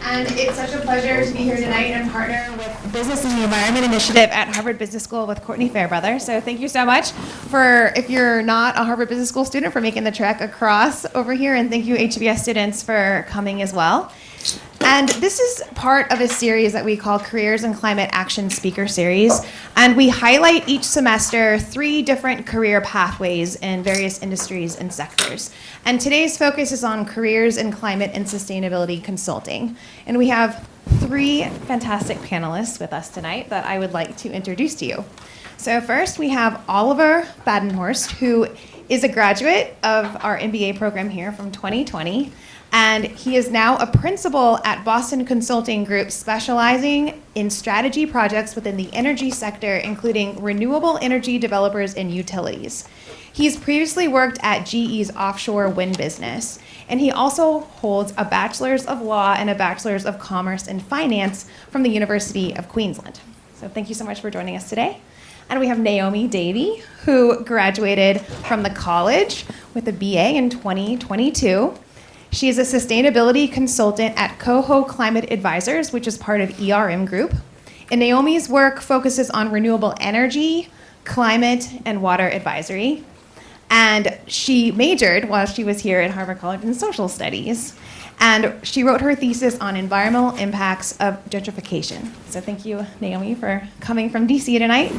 And it's such a pleasure to be here tonight and partner with Business and the Environment Initiative at Harvard Business School with Courtney Fairbrother. So thank you so much for, if you're not a Harvard Business School student, for making the trek across over here. And thank you HBS students for coming as well. And this is part of a series that we call Careers in Climate Action Speaker Series. And we highlight each semester 3 different career pathways in various industries and sectors. And today's focus is on careers in climate and sustainability consulting. And we have 3 fantastic panelists with us tonight that I would like to introduce to you. So first we have Oliver Badenhorst, who is a graduate of our MBA program here from 2020. And he is now a principal at Boston Consulting Group, specializing in strategy projects within the energy sector, including renewable energy developers and utilities. He's previously worked at GE's offshore wind business, and he also holds a Bachelors of Law and a Bachelors of Commerce and Finance from the University of Queensland. So thank you so much for joining us today. And we have Naomi Davy, who graduated from the college with a BA in 2022. She is a sustainability consultant at Coho Climate Advisors, which is part of ERM Group. And Naomi's work focuses on renewable energy, climate, and water advisory. And she majored while she was here at Harvard College in social studies. And she wrote her thesis on environmental impacts of gentrification. So thank you, Naomi, for coming from DC tonight.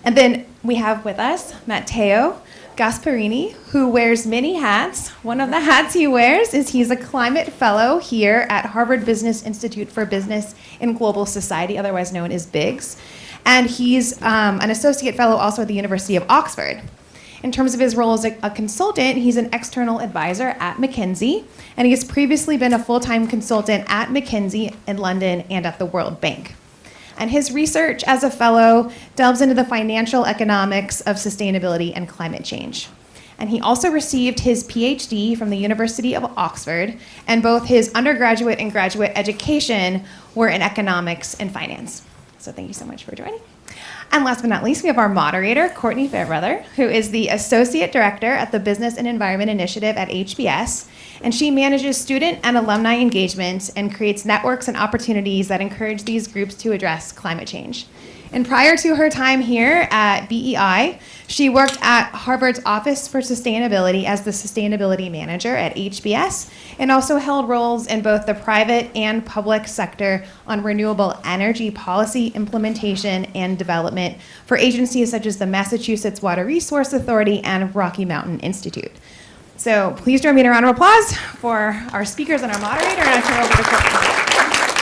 And then we have with us Matteo Gasparini, who wears many hats. One of the hats he wears is he's a climate fellow here at Harvard Business Institute for Business and Global Society, otherwise known as BIGS. And he's an associate fellow also at the University of Oxford. In terms of his role as a consultant, he's an external advisor at McKinsey, and he has previously been a full-time consultant at McKinsey in London and at the World Bank. And his research as a fellow delves into the financial economics of sustainability and climate change. And he also received his PhD from the University of Oxford, and both his undergraduate and graduate education were in economics and finance. So thank you so much for joining. And last but not least, we have our moderator, Courtney Fairbrother, who is the Associate Director at the Business and Environment Initiative at HBS. And she manages student and alumni engagement and creates networks and opportunities that encourage these groups to address climate change. And prior to her time here at BEI, she worked at Harvard's Office for Sustainability as the Sustainability Manager at HBS, and also held roles in both the private and public sector on renewable energy policy implementation and development for agencies such as the Massachusetts Water Resource Authority and Rocky Mountain Institute. So please join me in a round of applause for our speakers and our moderator, and I'll turn over to Courtney.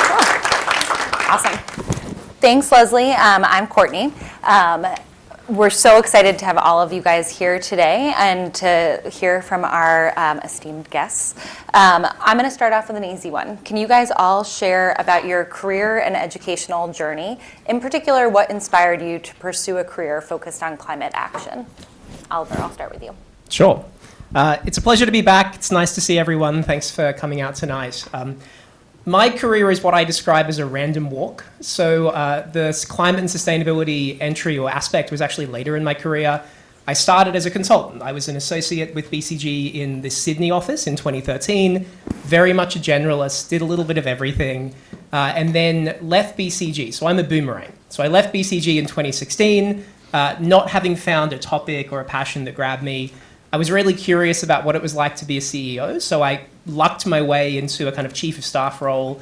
Cool. Awesome. Thanks, Leslie. I'm Courtney. We're so excited to have all of you guys here today and to hear from our esteemed guests. I'm going to start off with an easy one. Can you guys all share about your career and educational journey? In particular, what inspired you to pursue a career focused on climate action? Oliver, I'll start with you. Sure. It's a pleasure to be back. It's nice to see everyone. Thanks for coming out tonight. My career is what I describe as a random walk. So the climate and sustainability entry or aspect was actually later in my career. I started as a consultant. I was an associate with BCG in the Sydney office in 2013, very much a generalist, did a little bit of everything, and then left BCG. So I'm a boomerang. So I left BCG in 2016, not having found a topic or a passion that grabbed me. I was really curious about what it was like to be a CEO, so I lucked my way into a kind of chief of staff role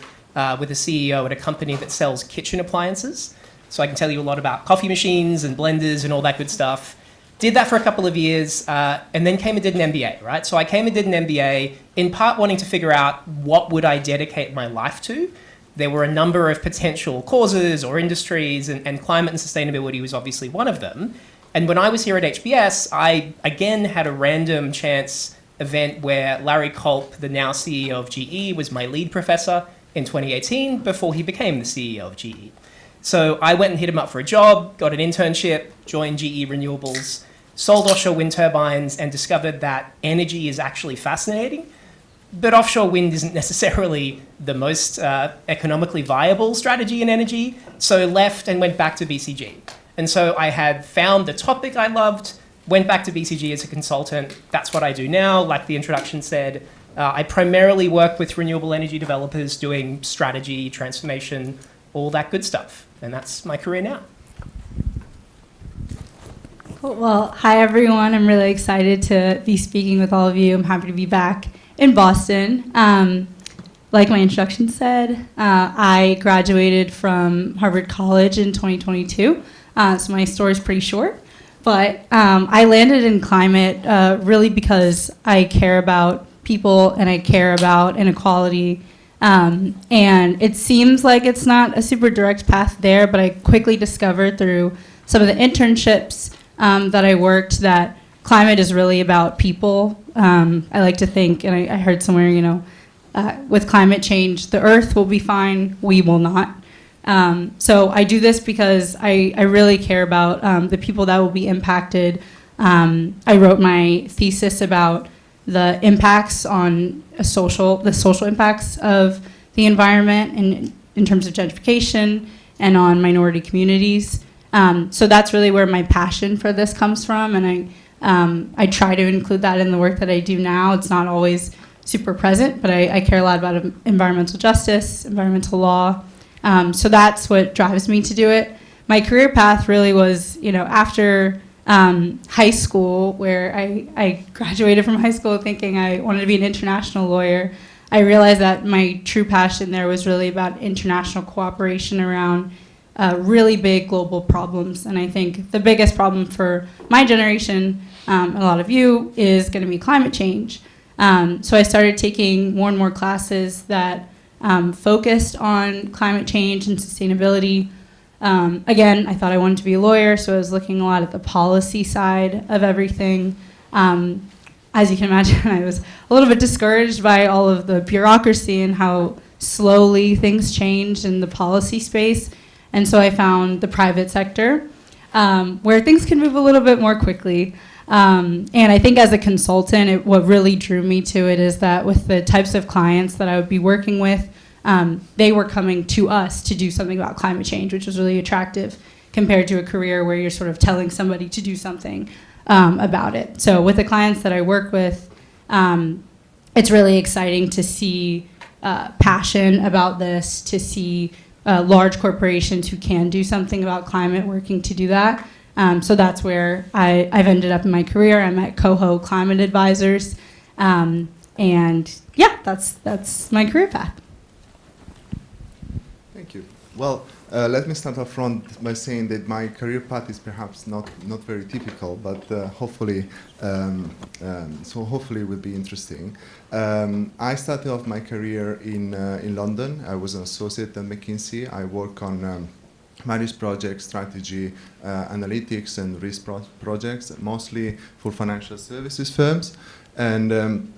with a CEO at a company that sells kitchen appliances. So I can tell you a lot about coffee machines and blenders and all that good stuff. Did that for a couple of years, and then came and did an MBA, right? So I came and did an MBA, in part wanting to figure out what would I dedicate my life to. There were a number of potential causes or industries, and climate and sustainability was obviously one of them. And when I was here at HBS, I again had a random chance event where Larry Culp, the now CEO of GE, was my lead professor in 2018 before he became the CEO of GE. So I went and hit him up for a job, got an internship, joined GE Renewables, sold offshore wind turbines, and discovered that energy is actually fascinating. But offshore wind isn't necessarily the most economically viable strategy in energy, so left and went back to BCG. And so I had found the topic I loved, went back to BCG as a consultant. That's what I do now. Like the introduction said, I primarily work with renewable energy developers doing strategy, transformation, all that good stuff. And that's my career now. Cool. Well, hi everyone. I'm really excited to be speaking with all of you. I'm happy to be back in Boston. Like my introduction said, I graduated from Harvard College in 2022. So my story's pretty short. But I landed in climate really because I care about people and I care about inequality. And it seems like it's not a super direct path there, but I quickly discovered through some of the internships that I worked that climate is really about people. I like to think, and I heard somewhere, with climate change, the earth will be fine, we will not. So I do this because I really care about the people that will be impacted. I wrote my thesis about the impacts on the social impacts of the environment and in terms of gentrification and on minority communities. So that's really where my passion for this comes from, and I try to include that in the work that I do now. It's not always super present, but I care a lot about environmental justice, environmental law. So that's what drives me to do it. My career path really was, after high school, where I graduated from high school thinking I wanted to be an international lawyer. I realized that my true passion there was really about international cooperation around really big global problems. And I think the biggest problem for my generation, a lot of you, is going to be climate change. So I started taking more and more classes that focused on climate change and sustainability. Again, I thought I wanted to be a lawyer, so I was looking a lot at the policy side of everything. As you can imagine, I was a little bit discouraged by all of the bureaucracy and how slowly things changed in the policy space. And so I found the private sector, where things can move a little bit more quickly. And I think as a consultant, what really drew me to it is that with the types of clients that I would be working with, they were coming to us to do something about climate change, which was really attractive compared to a career where you're sort of telling somebody to do something about it. So with the clients that I work with, it's really exciting to see passion about this, to see large corporations who can do something about climate working to do that. So that's where I've ended up in my career. I'm at Coho Climate Advisors. And yeah, that's my career path. Thank you. Well, let me start up front by saying that my career path is perhaps not very typical, but hopefully it will be interesting. I started off my career in London. I was an associate at McKinsey. I work on various projects, strategy, analytics, and risk projects, mostly for financial services firms. And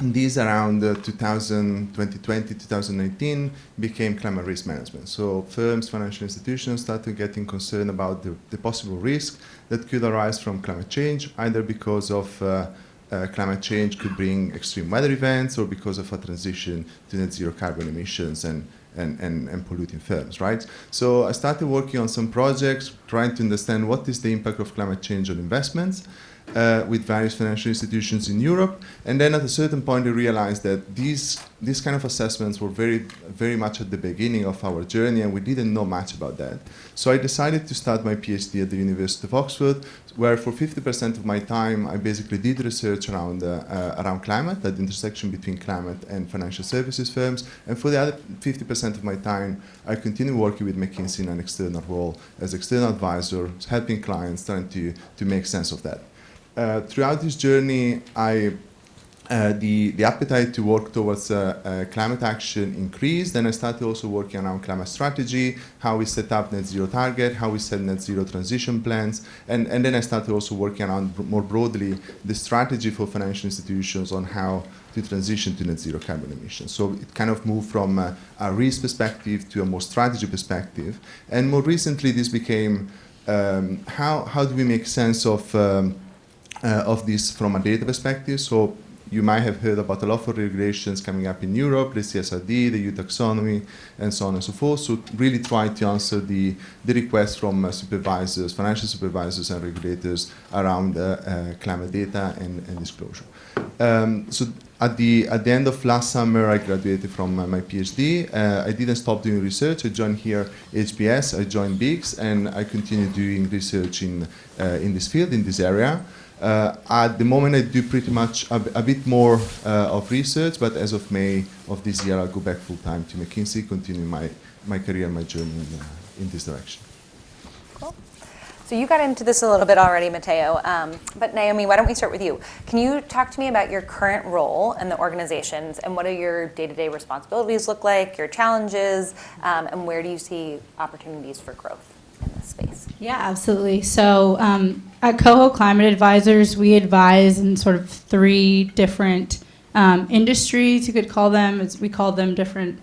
these around 2020, 2019 became climate risk management. So firms, financial institutions started getting concerned about the possible risk that could arise from climate change, either because of climate change could bring extreme weather events or because of a transition to net zero carbon emissions and polluting firms, right? So I started working on some projects trying to understand what is the impact of climate change on investments with various financial institutions in Europe. And then at a certain point I realized that these kind of assessments were very much at the beginning of our journey, and we didn't know much about that. So I decided to start my PhD at the University of Oxford, where for 50% of my time I basically did research around climate, at the intersection between climate and financial services firms. And for the other 50% of my time, I continued working with McKinsey in an external role as external advisor, helping clients, trying to make sense of that. Throughout this journey, the appetite to work towards climate action increased. Then I started also working around climate strategy, how we set up net zero target, how we set net zero transition plans. And then I started also working around more broadly the strategy for financial institutions on how to transition to net zero carbon emissions. So it kind of moved from a risk perspective to a more strategy perspective. And more recently, this became how do we make sense of this from a data perspective. So you might have heard about a lot of regulations coming up in Europe, the CSRD, the EU taxonomy, and so on and so forth. So really try to answer the requests from supervisors, financial supervisors and regulators around climate data and disclosure. So at the end of last summer, I graduated from my PhD. I didn't stop doing research. I joined here HBS, I joined BIGS, and I continue doing research in this field, in this area. At the moment, I do pretty much a bit more of research, but as of May of this year, I'll go back full-time to McKinsey, continue my career, my journey in this direction. Cool. So you got into this a little bit already, Matteo, but Naomi, why don't we start with you? Can you talk to me about your current role in the organizations and what do your day-to-day responsibilities look like, your challenges, and where do you see opportunities for growth in this space? Yeah, absolutely. So at Coho Climate Advisors, we advise in sort of 3 different industries, you could call them. We call them different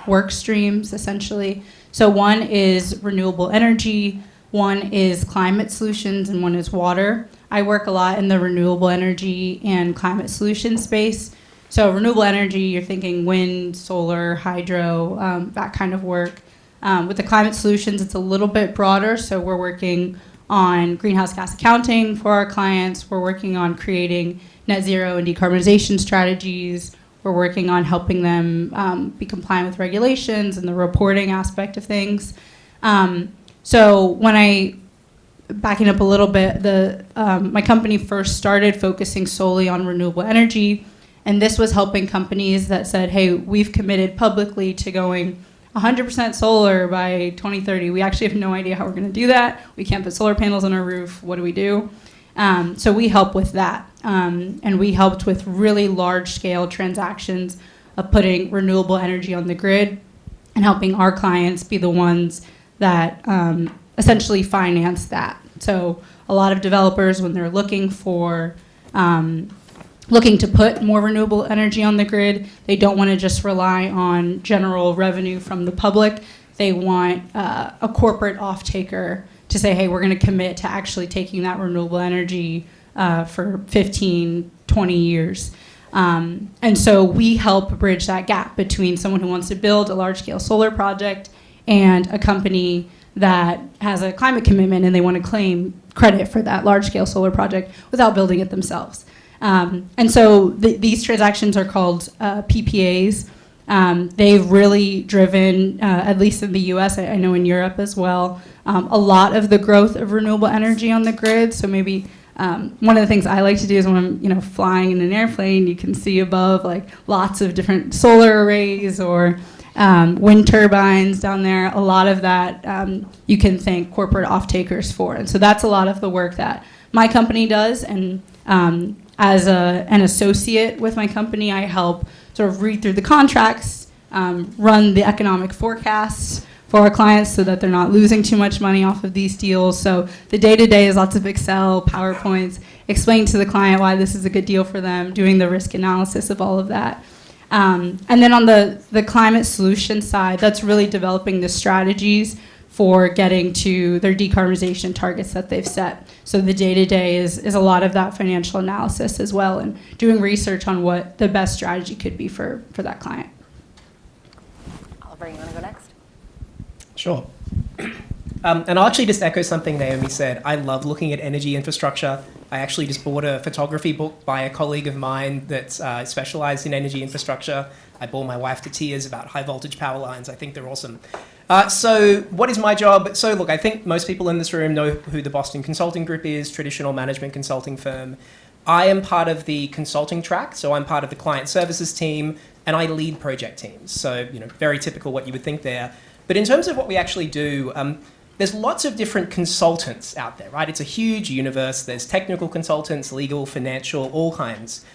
work streams, essentially. So one is renewable energy, one is climate solutions, and one is water. I work a lot in the renewable energy and climate solution space. So renewable energy, you're thinking wind, solar, hydro, that kind of work. With the climate solutions, it's a little bit broader. So we're working on greenhouse gas accounting for our clients. We're working on creating net zero and decarbonization strategies. We're working on helping them be compliant with regulations and the reporting aspect of things. So backing up a little bit, my company first started focusing solely on renewable energy, and this was helping companies that said, hey, we've committed publicly to going 100% solar by 2030. We actually have no idea how we're going to do that. We can't put solar panels on our roof. What do we do? So we help with that, and we helped with really large-scale transactions of putting renewable energy on the grid and helping our clients be the ones that essentially finance that. So a lot of developers, when they're looking to put more renewable energy on the grid, they don't want to just rely on general revenue from the public. They want a corporate off-taker to say, hey, we're going to commit to actually taking that renewable energy for 15, 20 years. And so we help bridge that gap between someone who wants to build a large-scale solar project and a company that has a climate commitment and they want to claim credit for that large-scale solar project without building it themselves. And so these transactions are called PPAs. They've really driven, at least in the US, I know in Europe as well, a lot of the growth of renewable energy on the grid. So maybe one of the things I like to do is when I'm flying in an airplane, you can see above like lots of different solar arrays or wind turbines down there. A lot of that you can thank corporate off-takers for. And so that's a lot of the work that my company does. And as an associate with my company, I help sort of read through the contracts, run the economic forecasts for our clients so that they're not losing too much money off of these deals. So the day-to-day is lots of Excel, PowerPoints, explaining to the client why this is a good deal for them, doing the risk analysis of all of that. And then on the climate solution side, that's really developing the strategies for getting to their decarbonization targets that they've set. So the day-to-day is a lot of that financial analysis as well and doing research on what the best strategy could be for that client. Oliver, you want to go next? Sure. And I'll actually just echo something Naomi said. I love looking at energy infrastructure. I actually just bought a photography book by a colleague of mine that's specialized in energy infrastructure. I bore my wife to tears about high voltage power lines. I think they're awesome. So what is my job? So look, I think most people in this room know who the Boston Consulting Group is, traditional management consulting firm. I am part of the consulting track, so I'm part of the client services team, and I lead project teams. So, very typical what you would think there. But in terms of what we actually do, there's lots of different consultants out there, right? It's a huge universe. There's technical consultants, legal, financial, all kinds.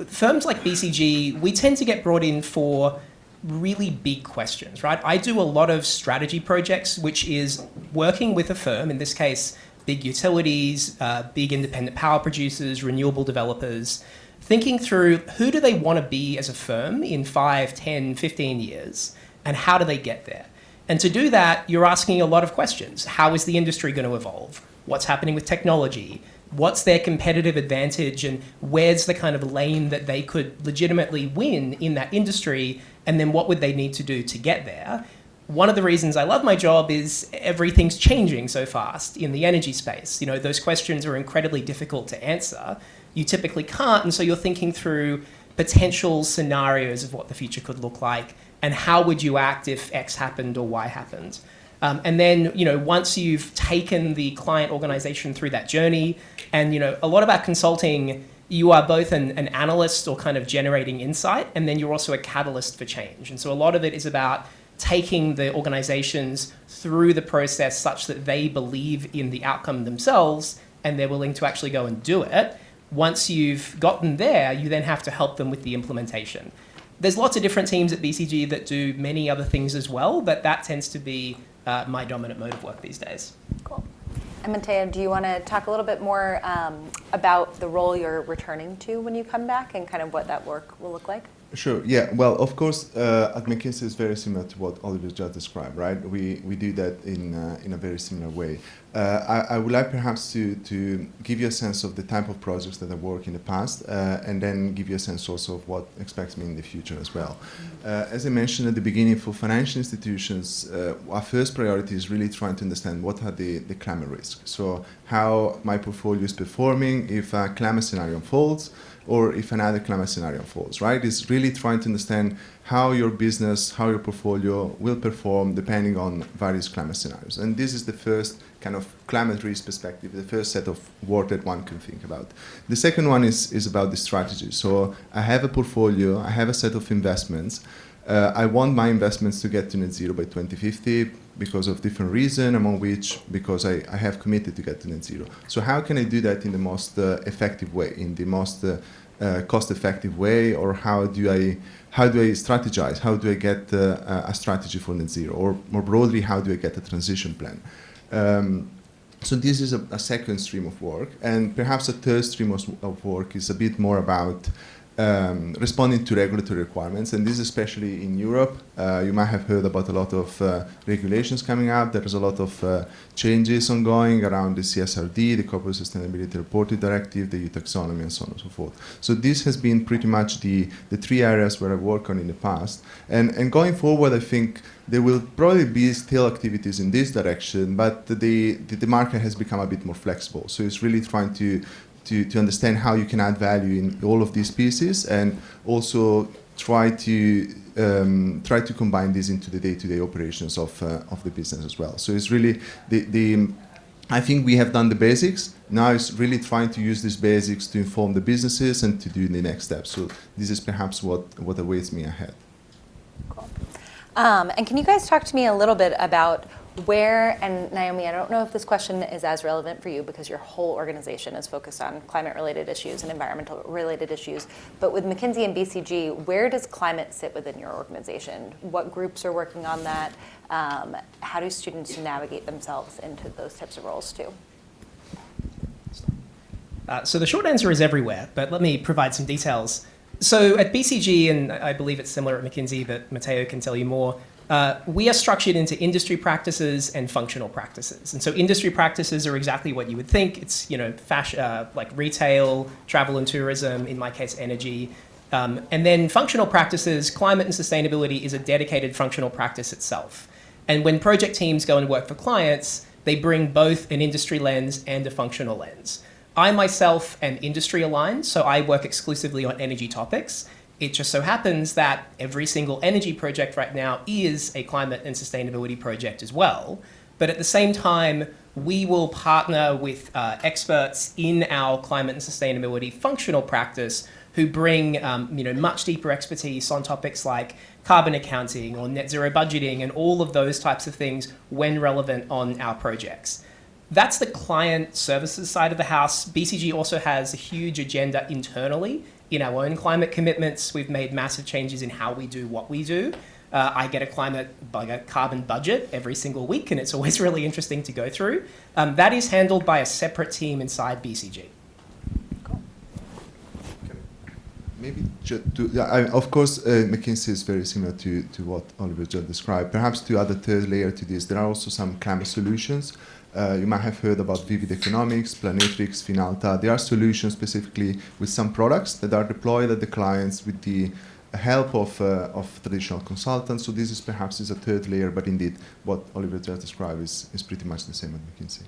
Firms like BCG, we tend to get brought in for really big questions, right? I do a lot of strategy projects, which is working with a firm, in this case, big utilities, big independent power producers, renewable developers, thinking through who do they want to be as a firm in 5, 10, 15 years, and how do they get there? And to do that, you're asking a lot of questions. How is the industry going to evolve? What's happening with technology? what's their competitive advantage and where's the kind of lane that they could legitimately win in that industry, and then what would they need to do to get there. One of the reasons I love my job is everything's changing so fast in the energy space. You know, those questions are incredibly difficult to answer. You typically can't, and so you're thinking through potential scenarios of what the future could look like and how would you act if X happened or Y happened. And then, you know, once you've taken the client organization through that journey, and, you know, a lot about consulting, you are both an analyst or kind of generating insight, and then you're also a catalyst for change. And so a lot of it is about taking the organizations through the process such that they believe in the outcome themselves and they're willing to actually go and do it. Once you've gotten there, you then have to help them with the implementation. There's lots of different teams at BCG that do many other things as well, but that tends to be my dominant mode of work these days. Cool. And Matteo, do you want to talk a little bit more about the role you're returning to when you come back and kind of what that work will look like? Sure. Yeah. Well, of course, at McKinsey is very similar to what Oliver just described, right? We do that in a very similar way. I would like perhaps to give you a sense of the type of projects that I worked in the past, and then give you a sense also of what expects me in the future as well. As I mentioned at the beginning, for financial institutions, our first priority is really trying to understand what are the climate risks. So how my portfolio is performing if a climate scenario unfolds, or if another climate scenario unfolds, right? It's really trying to understand how your business, how your portfolio will perform depending on various climate scenarios. And this is the first kind of climate risk perspective, the first set of work that one can think about. The second one is about the strategy. So I have a portfolio, I have a set of investments. I want my investments to get to net zero by 2050 because of different reasons, among which because I have committed to get to net zero. So how can I do that in the most effective way, in the most cost-effective way, or how do I strategize? How do I get a strategy for net zero, or more broadly, how do I get a transition plan? So this is a second stream of work, and perhaps a third stream of work is a bit more about responding to regulatory requirements, and this especially in Europe. You might have heard about a lot of regulations coming up. There's a lot of changes ongoing around the CSRD, the Corporate Sustainability Reporting Directive, the EU Taxonomy, and so on and so forth. So this has been pretty much the three areas where I've worked on in the past. And going forward, I think there will probably be still activities in this direction, but the market has become a bit more flexible. So it's really trying to understand how you can add value in all of these pieces, and also try to combine this into the day-to-day operations of the business as well. So it's really I think we have done the basics. Now it's really trying to use these basics to inform the businesses and to do the next step. So this is perhaps what awaits me ahead. Cool. And can you guys talk to me a little bit about where, and Naomi, I don't know if this question is as relevant for you because your whole organization is focused on climate-related issues and environmental-related issues, but with McKinsey and BCG, where does climate sit within your organization? What groups are working on that? How do students navigate themselves into those types of roles too? So the short answer is everywhere, but let me provide some details. So at BCG, and I believe it's similar at McKinsey, but Matteo can tell you more, we are structured into industry practices and functional practices. And so industry practices are exactly what you would think. It's, you know, fashion, like retail, travel and tourism, in my case, energy. And then functional practices, climate and sustainability is a dedicated functional practice itself. And when project teams go and work for clients, they bring both an industry lens and a functional lens. I myself am industry aligned, so I work exclusively on energy topics. It just so happens that every single energy project right now is a climate and sustainability project as well. But at the same time, we will partner with experts in our climate and sustainability functional practice who bring much deeper expertise on topics like carbon accounting or net zero budgeting and all of those types of things when relevant on our projects. That's the client services side of the house. BCG also has a huge agenda internally in our own climate commitments. We've made massive changes in how we do what we do. I get a carbon budget every single week, and it's always really interesting to go through. That is handled by a separate team inside BCG. Cool. Maybe of course, McKinsey is very similar to what Oliver just described. Perhaps to add a third layer to this, there are also some climate solutions You might have heard about Vivid Economics, Planetrix, Finalta. There are solutions specifically with some products that are deployed at the clients with the help of traditional consultants. So this is perhaps a third layer, but indeed what Oliver just described is pretty much the same at McKinsey.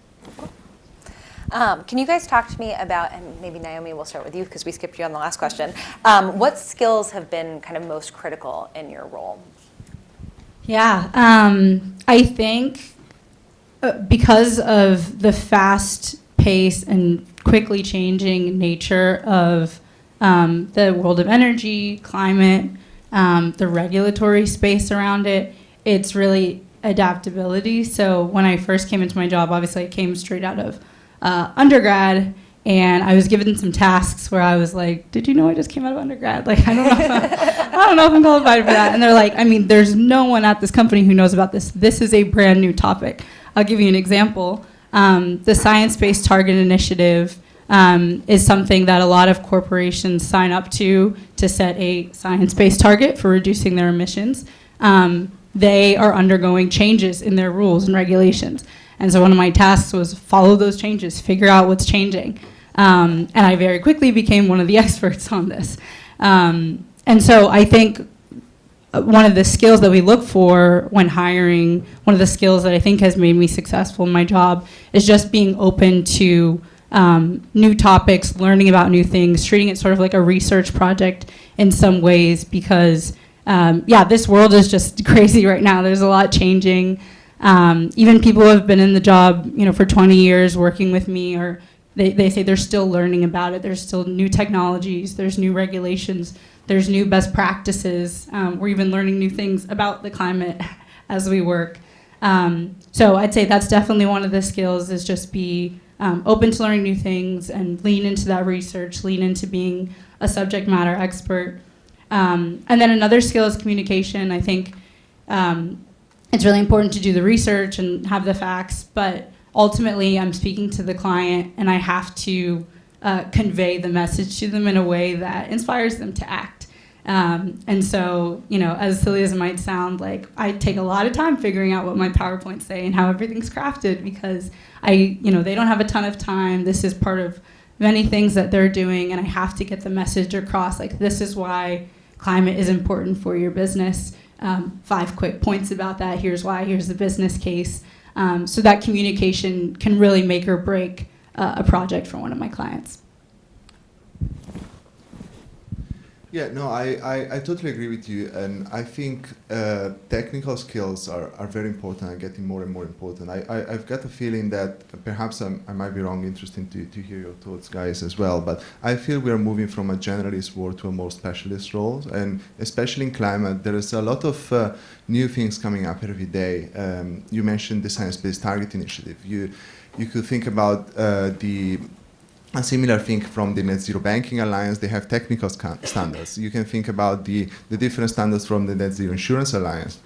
Can you guys talk to me about, and maybe Naomi, we'll start with you because we skipped you on the last question. What skills have been kind of most critical in your role? Yeah, I think because of the fast pace and quickly changing nature of the world of energy, climate, the regulatory space around it, it's really adaptability. So when I first came into my job, obviously I came straight out of undergrad, and I was given some tasks where I was like, did you know I just came out of undergrad? Like, I don't know if I'm qualified for that. And they're like, I mean, there's no one at this company who knows about this. This is a brand new topic. I'll give you an example. The Science-Based Target Initiative is something that a lot of corporations sign up to set a science-based target for reducing their emissions. They are undergoing changes in their rules and regulations. And so one of my tasks was follow those changes, figure out what's changing. And I very quickly became one of the experts on this. And so I think one of the skills that we look for when hiring, one of the skills that I think has made me successful in my job is just being open to new topics, learning about new things, treating it sort of like a research project in some ways because, this world is just crazy right now. There's a lot changing. Even people who have been in the job, for 20 years working with me, or they say they're still learning about it. There's still new technologies, there's new regulations, there's new best practices. We're even learning new things about the climate as we work. So I'd say that's definitely one of the skills, is just be open to learning new things and lean into that research, lean into being a subject matter expert. And then another skill is communication. I think it's really important to do the research and have the facts, but ultimately I'm speaking to the client and I have to convey the message to them in a way that inspires them to act. And so, as silly as it might sound, like I take a lot of time figuring out what my PowerPoints say and how everything's crafted because they don't have a ton of time. This is part of many things that they're doing, and I have to get the message across. Like, this is why climate is important for your business. 5 quick points about that. Here's why. Here's the business case. So that communication can really make or break a project for one of my clients. Yeah, no, I totally agree with you, and I think technical skills are very important and getting more and more important. I've got a feeling that perhaps I might be wrong, interesting to hear your thoughts, guys, as well, but I feel we are moving from a generalist world to a more specialist role, and especially in climate, there is a lot of new things coming up every day. You mentioned the Science-Based Target Initiative. You could think about a similar thing from the Net Zero Banking Alliance. They have technical standards. You can think about the different standards from the Net Zero Insurance Alliance.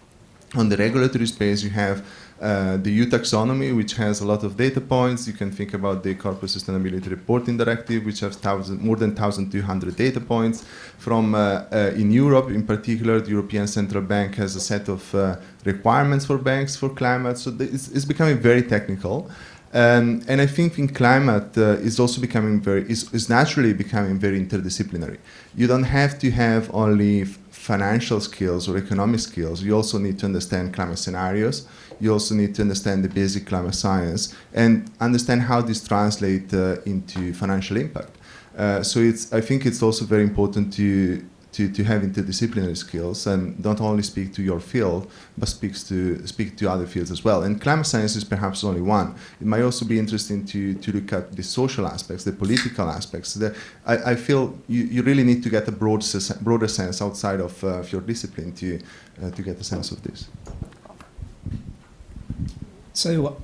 On the regulatory space, you have the EU Taxonomy, which has a lot of data points. You can think about the Corporate Sustainability Reporting Directive, which has more than 1,200 data points. From in Europe, in particular, the European Central Bank has a set of requirements for banks for climate. So it's becoming very technical. And I think in climate is also becoming is naturally becoming very interdisciplinary. You don't have to have only financial skills or economic skills. You also need to understand climate scenarios. You also need to understand the basic climate science and understand how this translates into financial impact. So I think it's also very important to have interdisciplinary skills and not only speak to your field, but speak to other fields as well. And climate science is perhaps only one. It might also be interesting to look at the social aspects, the political aspects. I feel you really need to get a broader sense outside of your discipline to get a sense of this. So,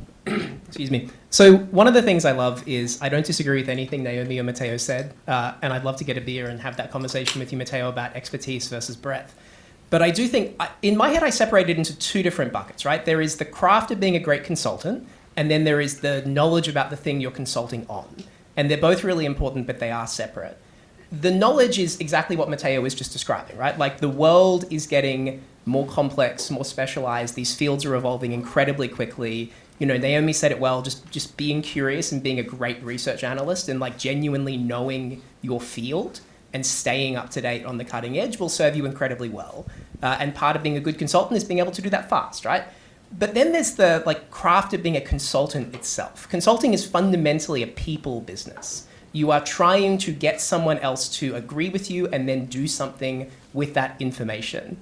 excuse me. So one of the things I love is I don't disagree with anything Naomi or Matteo said, and I'd love to get a beer and have that conversation with you, Matteo, about expertise versus breadth. But I do think, in my head, I separate it into two different buckets, right? There is the craft of being a great consultant, and then there is the knowledge about the thing you're consulting on. And they're both really important, but they are separate. The knowledge is exactly what Matteo was just describing, right? Like, the world is getting more complex, more specialized. These fields are evolving incredibly quickly. Naomi said it well, just being curious and being a great research analyst and like genuinely knowing your field and staying up to date on the cutting edge will serve you incredibly well. And part of being a good consultant is being able to do that fast, right? But then there's the like craft of being a consultant itself. Consulting is fundamentally a people business. You are trying to get someone else to agree with you and then do something with that information.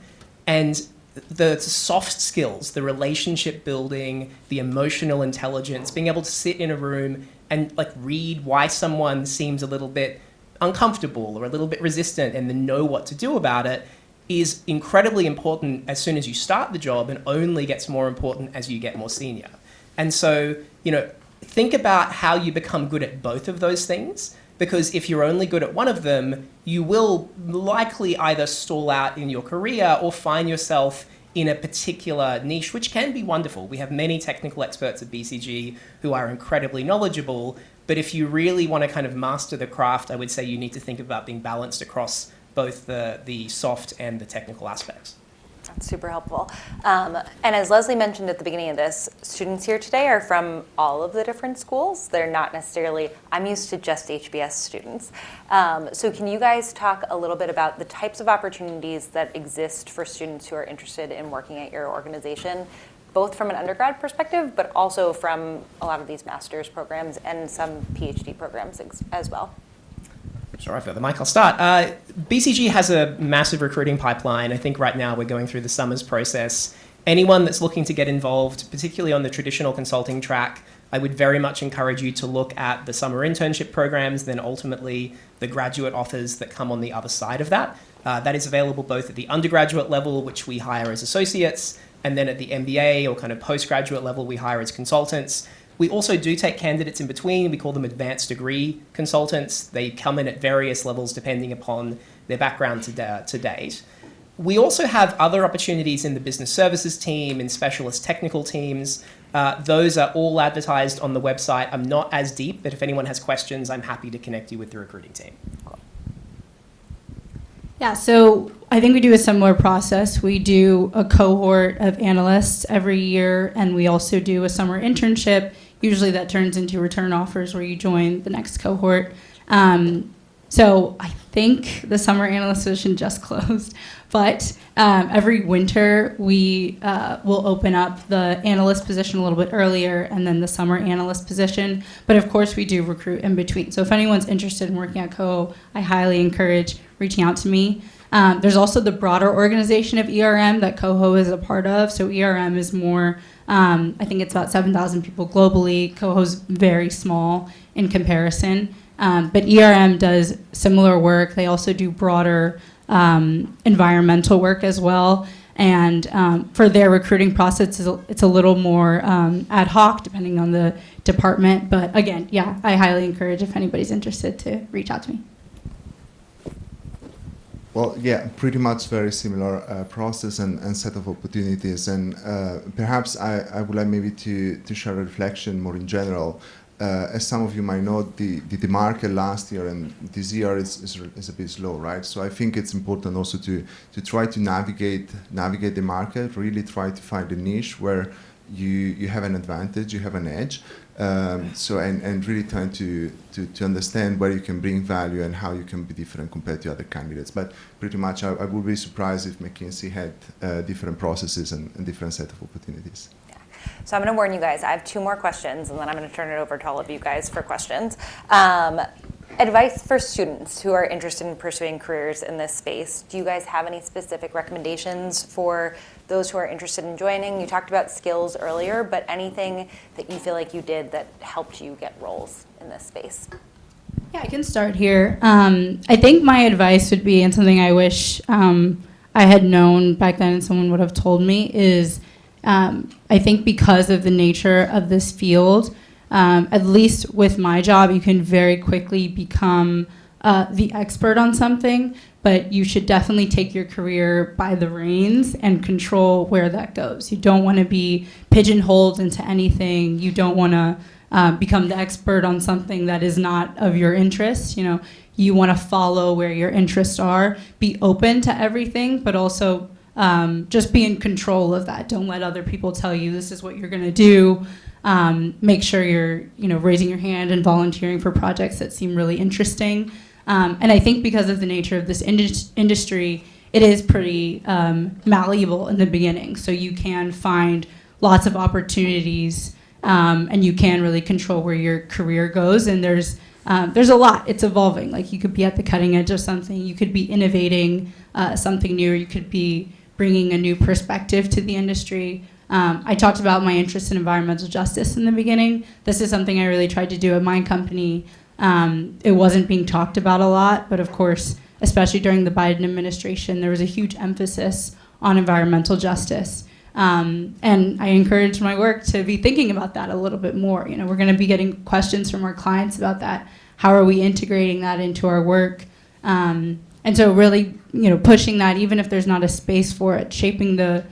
And the soft skills, the relationship building, the emotional intelligence, being able to sit in a room and like read why someone seems a little bit uncomfortable or a little bit resistant and then know what to do about it is incredibly important as soon as you start the job and only gets more important as you get more senior. And so, think about how you become good at both of those things, because if you're only good at one of them, you will likely either stall out in your career or find yourself in a particular niche, which can be wonderful. We have many technical experts at BCG who are incredibly knowledgeable, but if you really want to kind of master the craft, I would say you need to think about being balanced across both the soft and the technical aspects. That's super helpful. And as Leslie mentioned at the beginning of this, students here today are from all of the different schools. They're not necessarily, I'm used to just HBS students. So can you guys talk a little bit about the types of opportunities that exist for students who are interested in working at your organization, both from an undergrad perspective, but also from a lot of these master's programs and some PhD programs as well? Sure, I've got the mic, I'll start. BCG has a massive recruiting pipeline. I think right now we're going through the summers process. Anyone that's looking to get involved, particularly on the traditional consulting track, I would very much encourage you to look at the summer internship programs, then ultimately the graduate offers that come on the other side of that. That is available both at the undergraduate level, which we hire as associates, and then at the MBA or kind of postgraduate level, we hire as consultants. We also do take candidates in between. We call them advanced degree consultants. They come in at various levels depending upon their background to date. We also have other opportunities in the business services team, in specialist technical teams. Those are all advertised on the website. I'm not as deep, but if anyone has questions, I'm happy to connect you with the recruiting team. Cool. Yeah, so I think we do a similar process. We do a cohort of analysts every year, and we also do a summer internship. Usually that turns into return offers where you join the next cohort. So I think the summer analyst position just closed, but every winter we will open up the analyst position a little bit earlier and then the summer analyst position. But of course we do recruit in between. So if anyone's interested in working at Coho, I highly encourage reaching out to me. There's also the broader organization of ERM that Coho is a part of. So ERM is more, I think it's about 7,000 people globally. Coho's very small in comparison. But ERM does similar work. They also do broader environmental work as well. And for their recruiting process, it's a little more ad hoc depending on the department. But again, yeah, I highly encourage if anybody's interested to reach out to me. Well, yeah, pretty much very similar process and set of opportunities. And perhaps I would like maybe to share a reflection more in general. As some of you might know, the market last year and this year is a bit slow, right? So I think it's important also to try to navigate the market, really try to find a niche where you have an advantage, you have an edge. And really trying to understand where you can bring value and how you can be different compared to other candidates. But pretty much I would be surprised if McKinsey had different processes and different set of opportunities. Yeah. So I'm going to warn you guys, I have 2 more questions and then I'm going to turn it over to all of you guys for questions. Advice for students who are interested in pursuing careers in this space. Do you guys have any specific recommendations for those who are interested in joining? You talked about skills earlier, but anything that you feel like you did that helped you get roles in this space? Yeah, I can start here. I think my advice would be, and something I wish I had known back then and someone would have told me, is I think because of the nature of this field, at least with my job, you can very quickly become the expert on something, but you should definitely take your career by the reins and control where that goes. You don't want to be pigeonholed into anything. You don't want to become the expert on something that is not of your interest. You want to follow where your interests are, be open to everything, but also just be in control of that. Don't let other people tell you this is what you're going to do. Make sure you're, raising your hand and volunteering for projects that seem really interesting. And I think because of the nature of this industry, it is pretty malleable in the beginning. So you can find lots of opportunities, and you can really control where your career goes. And there's a lot. It's evolving. Like, you could be at the cutting edge of something. You could be innovating something new. You could be bringing a new perspective to the industry. I talked about my interest in environmental justice in the beginning. This is something I really tried to do at my company. It wasn't being talked about a lot, but of course, especially during the Biden administration, there was a huge emphasis on environmental justice. And I encourage my work to be thinking about that a little bit more. We're going to be getting questions from our clients about that. How are we integrating that into our work? And so really, pushing that, even if there's not a space for it, shaping the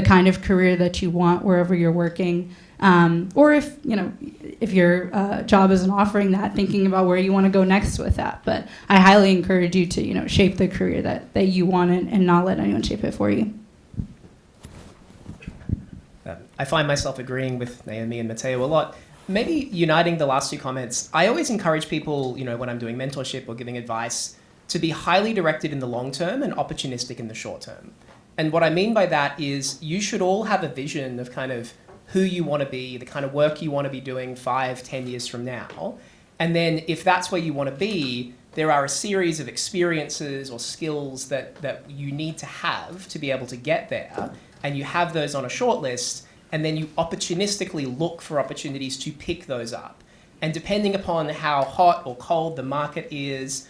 kind of career that you want wherever you're working. Or if your job isn't offering that, thinking about where you want to go next with that. But I highly encourage you to, shape the career that you want and not let anyone shape it for you. I find myself agreeing with Naomi and Matteo a lot. Maybe uniting the last two comments, I always encourage people, when I'm doing mentorship or giving advice, to be highly directed in the long term and opportunistic in the short term. And what I mean by that is you should all have a vision of kind of who you want to be, the kind of work you want to be doing 5-10 years from now. And then if that's where you want to be, there are a series of experiences or skills that you need to have to be able to get there. And you have those on a short list, and then you opportunistically look for opportunities to pick those up. And depending upon how hot or cold the market is,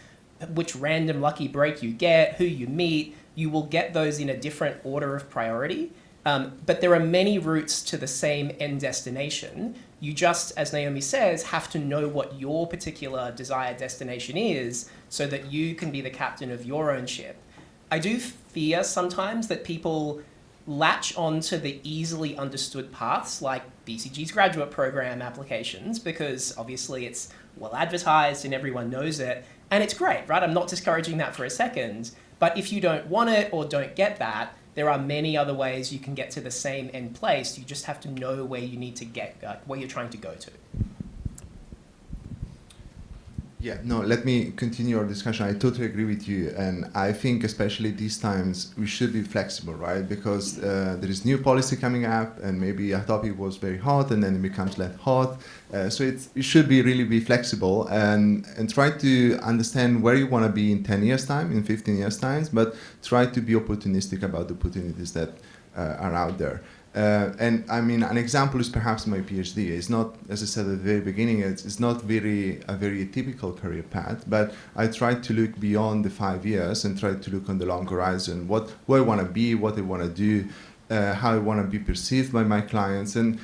which random lucky break you get, who you meet, you will get those in a different order of priority. But there are many routes to the same end destination. You just, as Naomi says, have to know what your particular desired destination is so that you can be the captain of your own ship. I do fear sometimes that people latch onto the easily understood paths like BCG's graduate program applications, because obviously it's well advertised and everyone knows it. And it's great, right? I'm not discouraging that for a second. But if you don't want it or don't get that, there are many other ways you can get to the same end place. You just have to know where you need to get, where you're trying to go to. Yeah, no, let me continue our discussion. I totally agree with you. And I think especially these times, we should be flexible, right? Because there is new policy coming up, and maybe a topic was very hot and then it becomes less hot. So you should really be flexible and try to understand where you want to be in 10 years' time, in 15 years' time, but try to be opportunistic about the opportunities that are out there. And I mean, an example is perhaps my PhD. It's not, as I said at the very beginning, it's not a very typical career path, but I try to look beyond the 5 years and try to look on the long horizon, where I want to be, what I want to do, how I want to be perceived by my clients. And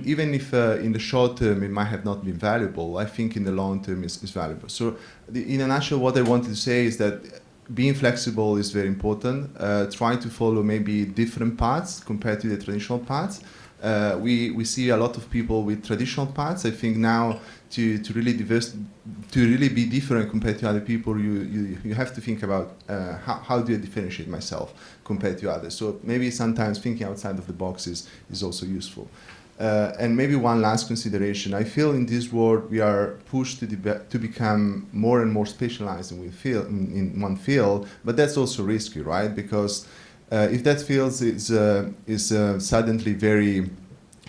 even if in the short term it might have not been valuable, I think in the long term is valuable. So in a nutshell, what I wanted to say is that being flexible is very important. Try to follow maybe different paths compared to the traditional paths. We see a lot of people with traditional paths. I think now to really be different compared to other people, you have to think about how do I differentiate myself compared to others. So maybe sometimes thinking outside of the box is also useful. And maybe one last consideration. I feel in this world we are pushed to become more and more specialized in one field, but that's also risky, right? Because if that field is suddenly very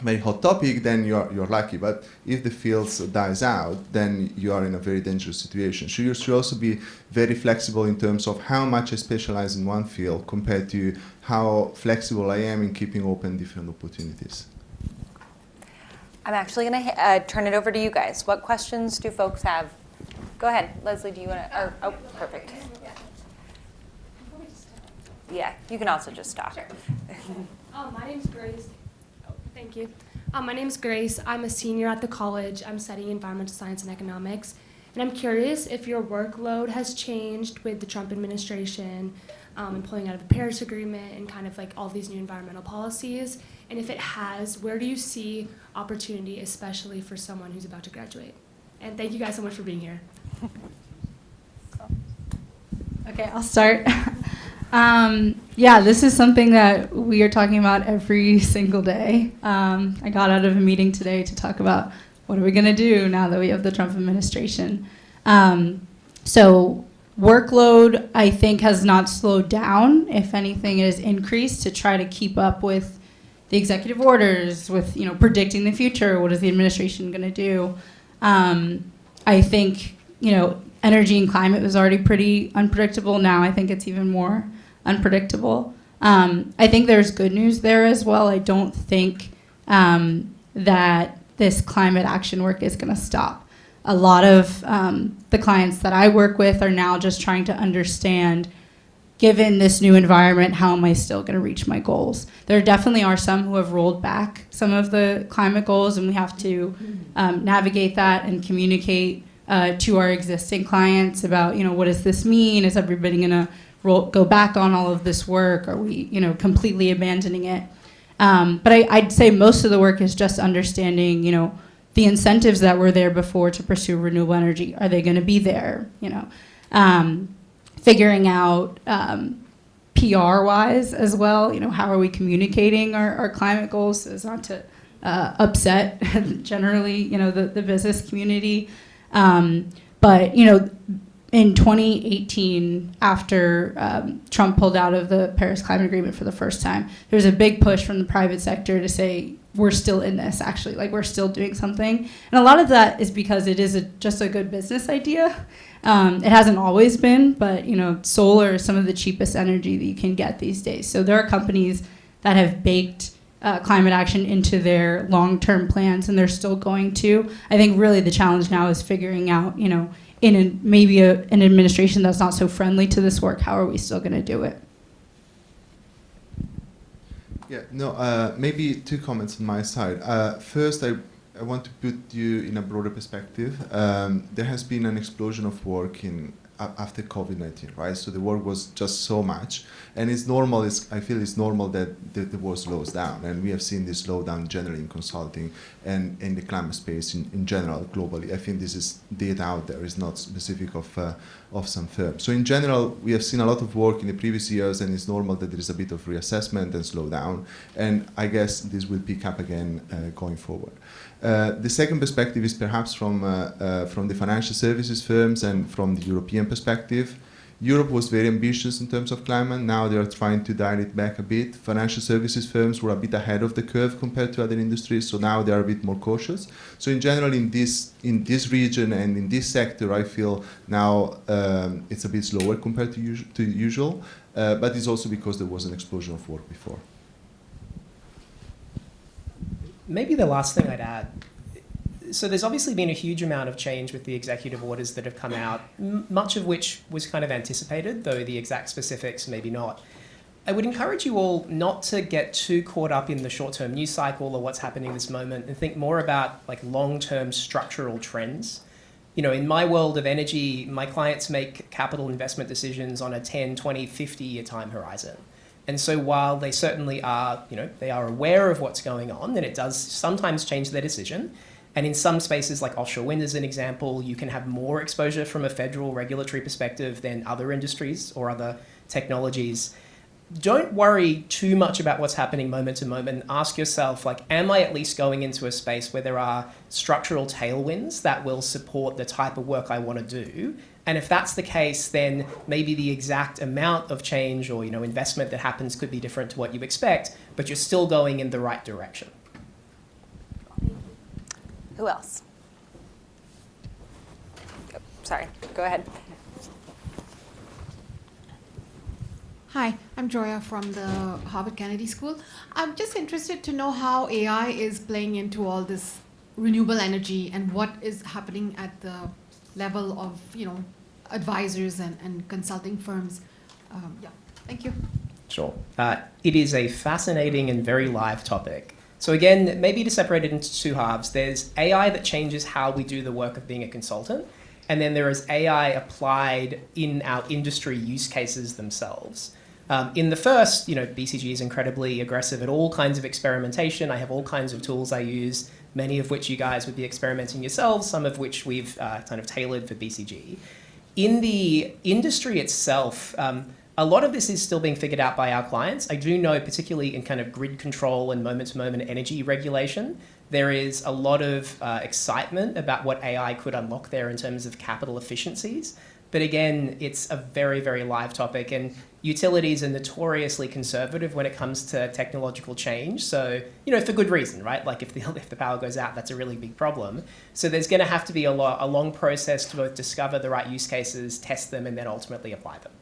very hot topic, then you're lucky. But if the field dies out, then you are in a very dangerous situation. So you should also be very flexible in terms of how much I specialize in one field compared to how flexible I am in keeping open different opportunities. I'm actually going to turn it over to you guys. What questions do folks have? Go ahead. Leslie, do you want to? Oh, perfect. Yeah, you can also just stop. Sure. My name's Grace. Oh, thank you. My name's Grace. I'm a senior at the college. I'm studying environmental science and economics. And I'm curious if your workload has changed with the Trump administration and pulling out of the Paris Agreement and kind of like all these new environmental policies. And if it has, where do you see opportunity, especially for someone who's about to graduate? And thank you guys so much for being here. Okay, I'll start. Yeah, this is something that we are talking about every single day. I got out of a meeting today to talk about what are we going to do now that we have the Trump administration. So workload, I think, has not slowed down. If anything, it has increased to try to keep up with the executive orders, with predicting the future. What is the administration going to do? I think energy and climate was already pretty unpredictable. Now I think it's even more unpredictable. I think there's good news there as well. I don't think that this climate action work is going to stop. A lot of the clients that I work with are now just trying to understand, given this new environment, how am I still going to reach my goals? There definitely are some who have rolled back some of the climate goals, and we have to navigate that and communicate to our existing clients about, what does this mean? Is everybody going to go back on all of this work? Are we, completely abandoning it? But I'd say most of the work is just understanding, the incentives that were there before to pursue renewable energy. Are they going to be there? Figuring out PR-wise as well, how are we communicating our climate goals so as not to upset generally, the business community. But, in 2018, after Trump pulled out of the Paris Climate Agreement for the first time, there was a big push from the private sector to say, we're still in this, actually. Like, we're still doing something. And a lot of that is because it is just a good business idea. It hasn't always been, but, solar is some of the cheapest energy that you can get these days. So there are companies that have baked climate action into their long-term plans, and they're still going to. I think really the challenge now is figuring out, in maybe an administration that's not so friendly to this work, how are we still going to do it? Yeah, no, maybe two comments on my side. First, I want to put you in a broader perspective. There has been an explosion of work after COVID-19, right? So the work was just so much, and it's normal. I feel it's normal that the work slows down, and we have seen this slowdown generally in consulting and in the climate space in general globally. I think this is data out there. It's not specific of some firms. So in general, we have seen a lot of work in the previous years, and it's normal that there is a bit of reassessment and slowdown. And I guess this will pick up again going forward. The second perspective is perhaps from the financial services firms and from the European perspective. Europe was very ambitious in terms of climate. Now they are trying to dial it back a bit. Financial services firms were a bit ahead of the curve compared to other industries, so now they are a bit more cautious. So in general, in this region and in this sector, I feel now it's a bit slower compared to usual, but it's also because there was an explosion of work before. Maybe the last thing I'd add, so there's obviously been a huge amount of change with the executive orders that have come out, much of which was kind of anticipated, though the exact specifics maybe not. I would encourage you all not to get too caught up in the short-term news cycle or what's happening this moment, and think more about like long-term structural trends. In my world of energy, my clients make capital investment decisions on a 10, 20, 50-year time horizon. And so while they certainly are, they are aware of what's going on, and it does sometimes change their decision. And in some spaces, like offshore wind as an example, you can have more exposure from a federal regulatory perspective than other industries or other technologies. Don't worry too much about what's happening moment to moment. Ask yourself, am I at least going into a space where there are structural tailwinds that will support the type of work I want to do? And if that's the case, then maybe the exact amount of change or investment that happens could be different to what you expect, but you're still going in the right direction. Who else? Oh, sorry, go ahead. Hi, I'm Joya from the Harvard Kennedy School. I'm just interested to know how AI is playing into all this renewable energy and what is happening at the level of, advisors and consulting firms. Thank you. Sure. It is a fascinating and very live topic. So again, maybe to separate it into two halves, there's AI that changes how we do the work of being a consultant, and then there is AI applied in our industry use cases themselves. In the first, BCG is incredibly aggressive at all kinds of experimentation. I have all kinds of tools I use, many of which you guys would be experimenting yourselves, some of which we've kind of tailored for BCG. In the industry itself, A lot of this is still being figured out by our clients. I do know, particularly in kind of grid control and moment-to-moment energy regulation, there is a lot of excitement about what AI could unlock there in terms of capital efficiencies. But again, it's a very, very live topic, and utilities are notoriously conservative when it comes to technological change. So, for good reason, right? Like if the power goes out, that's a really big problem. So there's going to have to be a long process to both discover the right use cases, test them, and then ultimately apply them.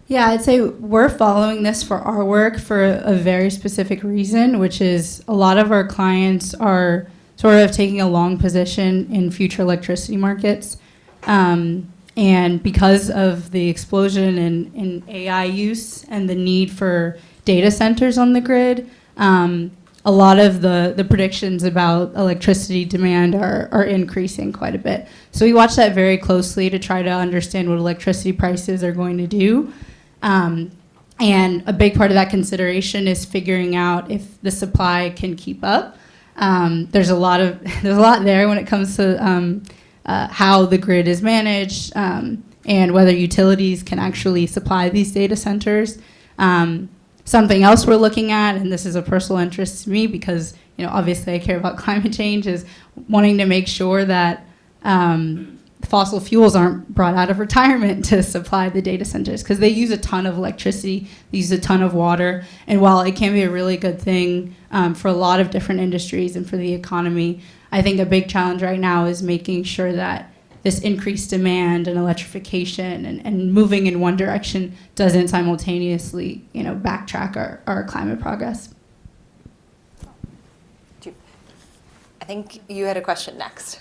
Yeah, I'd say we're following this for our work for a very specific reason, which is a lot of our clients are sort of taking a long position in future electricity markets. And because of the explosion in AI use and the need for data centers on the grid, a lot of the predictions about electricity demand are increasing quite a bit. So we watch that very closely to try to understand what electricity prices are going to do. And a big part of that consideration is figuring out if the supply can keep up. There's a lot there when it comes to how the grid is managed and whether utilities can actually supply these data centers. Something else we're looking at, and this is a personal interest to me because obviously I care about climate change, is wanting to make sure that fossil fuels aren't brought out of retirement to supply the data centers, because they use a ton of electricity, they use a ton of water, and while it can be a really good thing for a lot of different industries and for the economy, I think a big challenge right now is making sure that this increased demand and electrification and moving in one direction doesn't simultaneously, backtrack our climate progress. I think you had a question next.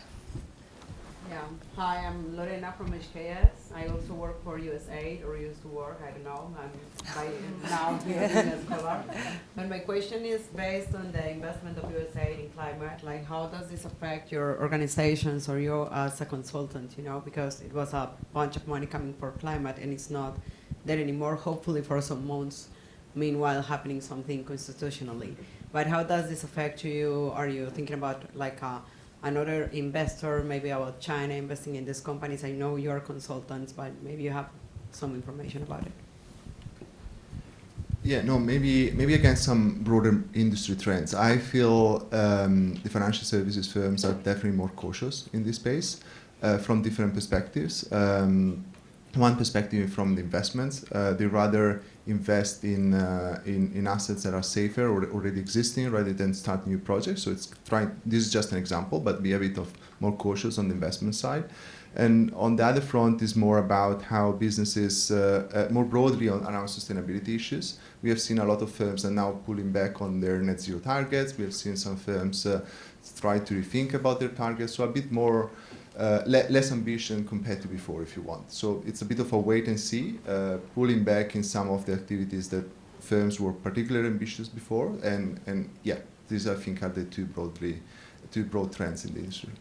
Yeah. Hi, I'm Lorena from HKS. I also work for USAID, or used to work, I don't know. I'm by now here as a scholar. But my question is based on the investment of USAID in climate. Like, how does this affect your organizations or you as a consultant, because it was a bunch of money coming for climate and it's not there anymore, hopefully for some months, meanwhile happening something constitutionally. But how does this affect you? Are you thinking about like another investor, maybe about China investing in these companies? I know you're consultants, but maybe you have some information about it. Yeah, no, maybe again some broader industry trends. I feel the financial services firms are definitely more cautious in this space from different perspectives. One perspective from the investments, they rather invest in assets that are safer or already existing rather than start new projects. So this is just an example, but be a bit of more cautious on the investment side. And on the other front is more about how businesses, more broadly around sustainability issues. We have seen a lot of firms are now pulling back on their net zero targets. We have seen some firms try to rethink about their targets, so a bit more less ambition compared to before, if you want. So it's a bit of a wait and see, pulling back in some of the activities that firms were particularly ambitious before. And yeah, these I think are the two broad trends in the industry.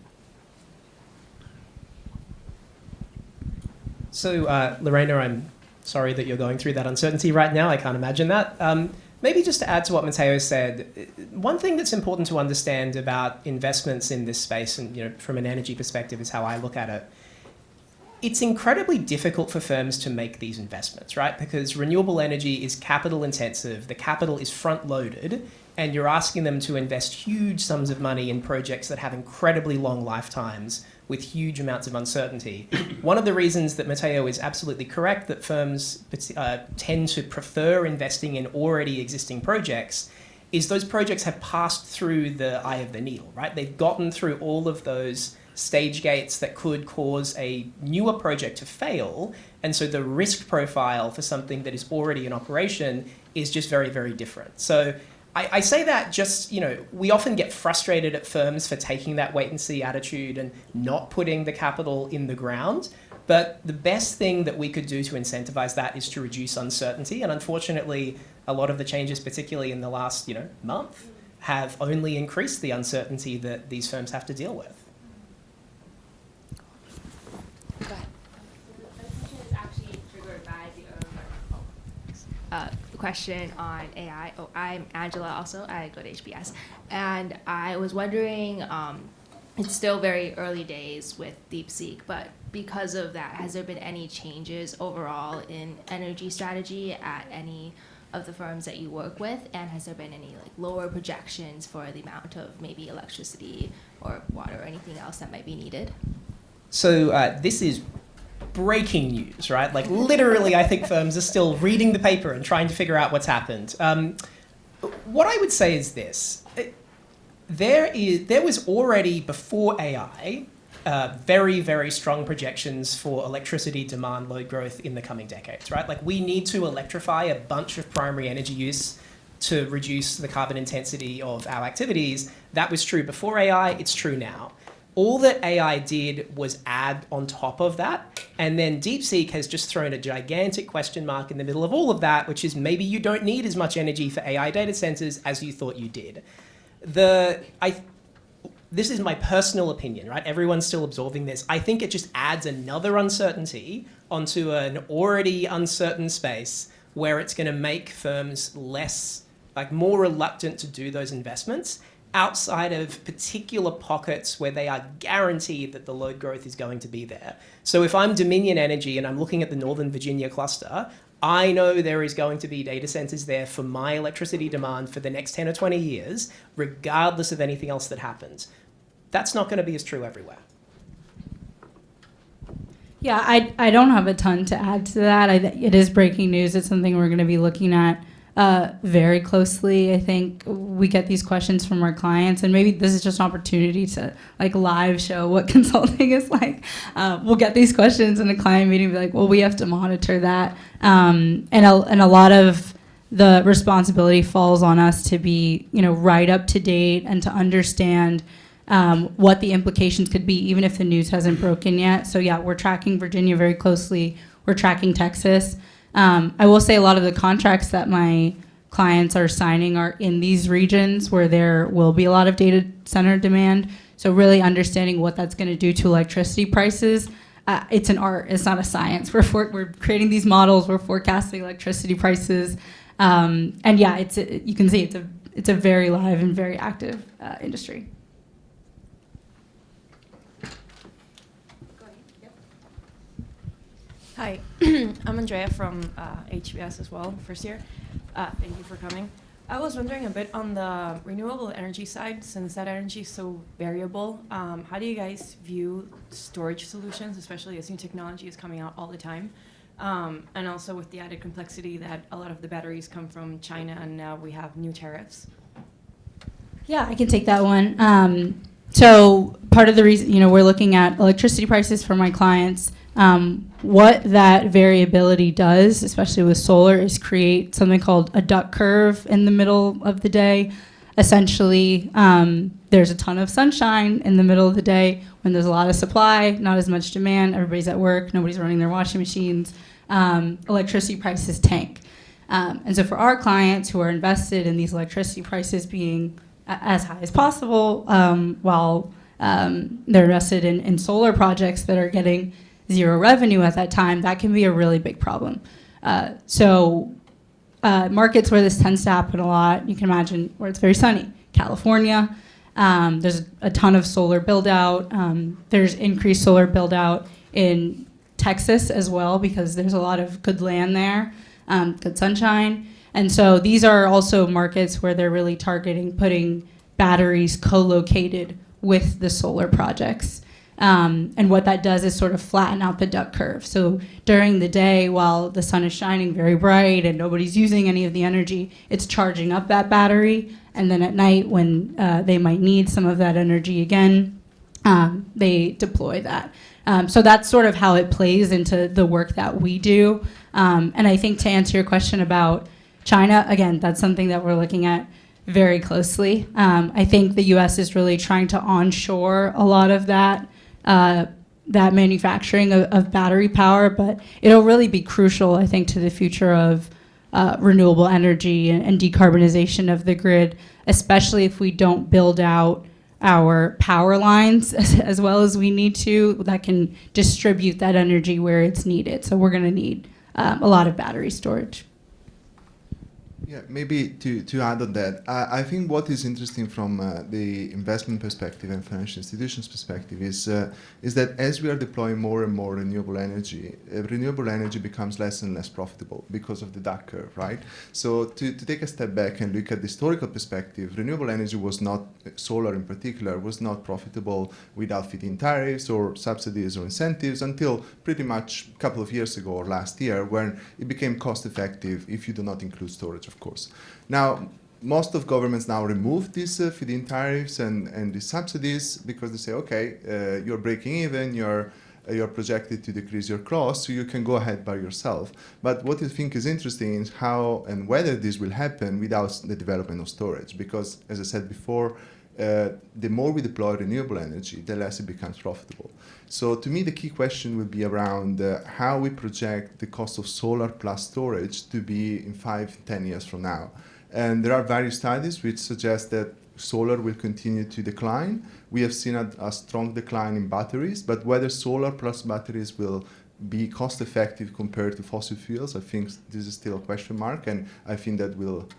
So Lorena, I'm sorry that you're going through that uncertainty right now. I can't imagine that. Maybe just to add to what Matteo said, one thing that's important to understand about investments in this space, and from an energy perspective is how I look at it. It's incredibly difficult for firms to make these investments, right? Because renewable energy is capital intensive, the capital is front loaded, and you're asking them to invest huge sums of money in projects that have incredibly long lifetimes with huge amounts of uncertainty. One of the reasons that Matteo is absolutely correct that firms tend to prefer investing in already existing projects is those projects have passed through the eye of the needle, right? They've gotten through all of those stage gates that could cause a newer project to fail, and so the risk profile for something that is already in operation is just very, very different. So I say that just, we often get frustrated at firms for taking that wait and see attitude and not putting the capital in the ground. But the best thing that we could do to incentivize that is to reduce uncertainty. And unfortunately, a lot of the changes, particularly in the last, month, have only increased the uncertainty that these firms have to deal with. Go ahead. The question is actually triggered by the question on AI. Oh, I'm Angela also. I go to HBS. And I was wondering, it's still very early days with DeepSeek, but because of that, has there been any changes overall in energy strategy at any of the firms that you work with? And has there been any lower projections for the amount of maybe electricity or water or anything else that might be needed? So this is breaking news, right? Literally, I think firms are still reading the paper and trying to figure out what's happened. What I would say is this. There was already, before AI, very, very strong projections for electricity demand load growth in the coming decades, right? We need to electrify a bunch of primary energy use to reduce the carbon intensity of our activities. That was true before AI, it's true now. All that AI did was add on top of that, and then DeepSeek has just thrown a gigantic question mark in the middle of all of that, which is maybe you don't need as much energy for AI data centers as you thought you did. This is my personal opinion, right? Everyone's still absorbing this. I think it just adds another uncertainty onto an already uncertain space where it's going to make firms more reluctant to do those investments outside of particular pockets where they are guaranteed that the load growth is going to be there. So if I'm Dominion Energy and I'm looking at the Northern Virginia cluster, I know there is going to be data centers there for my electricity demand for the next 10 or 20 years, regardless of anything else that happens. That's not going to be as true everywhere. Yeah, I don't have a ton to add to that. It is breaking news. It's something we're going to be looking at very closely. I think we get these questions from our clients, and maybe this is just an opportunity to live show what consulting is like. We'll get these questions in a client meeting and be like, well, we have to monitor that. And a lot of the responsibility falls on us to be, right up to date and to understand what the implications could be, even if the news hasn't broken yet. So yeah, we're tracking Virginia very closely. We're tracking Texas. I will say a lot of the contracts that my clients are signing are in these regions where there will be a lot of data center demand. So really understanding what that's going to do to electricity prices. It's an art. It's not a science. We're creating these models. We're forecasting electricity prices. And yeah, you can see it's a very live and very active industry. Hi, I'm Andrea from HBS as well, first year. Thank you for coming. I was wondering a bit on the renewable energy side, since that energy is so variable. How do you guys view storage solutions, especially as new technology is coming out all the time? And also with the added complexity that a lot of the batteries come from China and now we have new tariffs. Yeah, I can take that one. So part of the reason, we're looking at electricity prices for my clients. What that variability does, especially with solar, is create something called a duck curve in the middle of the day. Essentially, there's a ton of sunshine in the middle of the day when there's a lot of supply, not as much demand, everybody's at work, nobody's running their washing machines, electricity prices tank. And so for our clients who are invested in these electricity prices being as high as possible, while they're invested in solar projects that are getting zero revenue at that time, that can be a really big problem. So markets where this tends to happen a lot, you can imagine where it's very sunny. California, there's a ton of solar build out. There's increased solar build out in Texas as well because there's a lot of good land there, good sunshine. And so these are also markets where they're really targeting putting batteries co-located with the solar projects. And what that does is sort of flatten out the duck curve. So during the day, while the sun is shining very bright and nobody's using any of the energy, it's charging up that battery. And then at night, when they might need some of that energy again, they deploy that. So that's sort of how it plays into the work that we do. And I think to answer your question about China, again, that's something that we're looking at very closely. I think the U.S. is really trying to onshore a lot of that manufacturing of battery power, but it'll really be crucial, I think, to the future of renewable energy and decarbonization of the grid, especially if we don't build out our power lines as well as we need to that can distribute that energy where it's needed. So we're going to need a lot of battery storage. Yeah, maybe to add on that, I think what is interesting from the investment perspective and financial institutions perspective is that as we are deploying more and more renewable energy becomes less and less profitable because of the duck curve, right? So to take a step back and look at the historical perspective, renewable energy was not, solar in particular, was not profitable without feed-in tariffs or subsidies or incentives until pretty much a couple of years ago or last year, when it became cost effective if you do not include storage, of course. Now, most of governments now remove these feed-in tariffs and these subsidies because they say, okay, you're breaking even, you're projected to decrease your costs, so you can go ahead by yourself. But what I think is interesting is how and whether this will happen without the development of storage. Because, as I said before, the more we deploy renewable energy, the less it becomes profitable. So to me, the key question will be around how we project the cost of solar plus storage to be in 5-10 years from now. And there are various studies which suggest that solar will continue to decline. We have seen a strong decline in batteries, but whether solar plus batteries will be cost effective compared to fossil fuels, I think this is still a question mark, and I think that will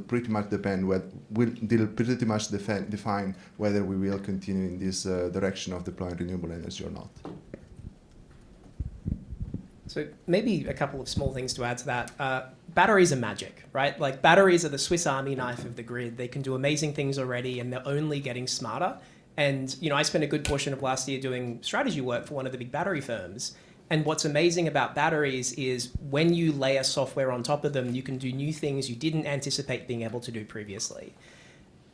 pretty much depend pretty much define whether we will continue in this direction of deploying renewable energy or not. So maybe a couple of small things to add to that. Batteries are magic, right? Like, batteries are the Swiss Army knife of the grid. They can do amazing things already, and they're only getting smarter. And, I spent a good portion of last year doing strategy work for one of the big battery firms. And what's amazing about batteries is when you layer software on top of them, you can do new things you didn't anticipate being able to do previously.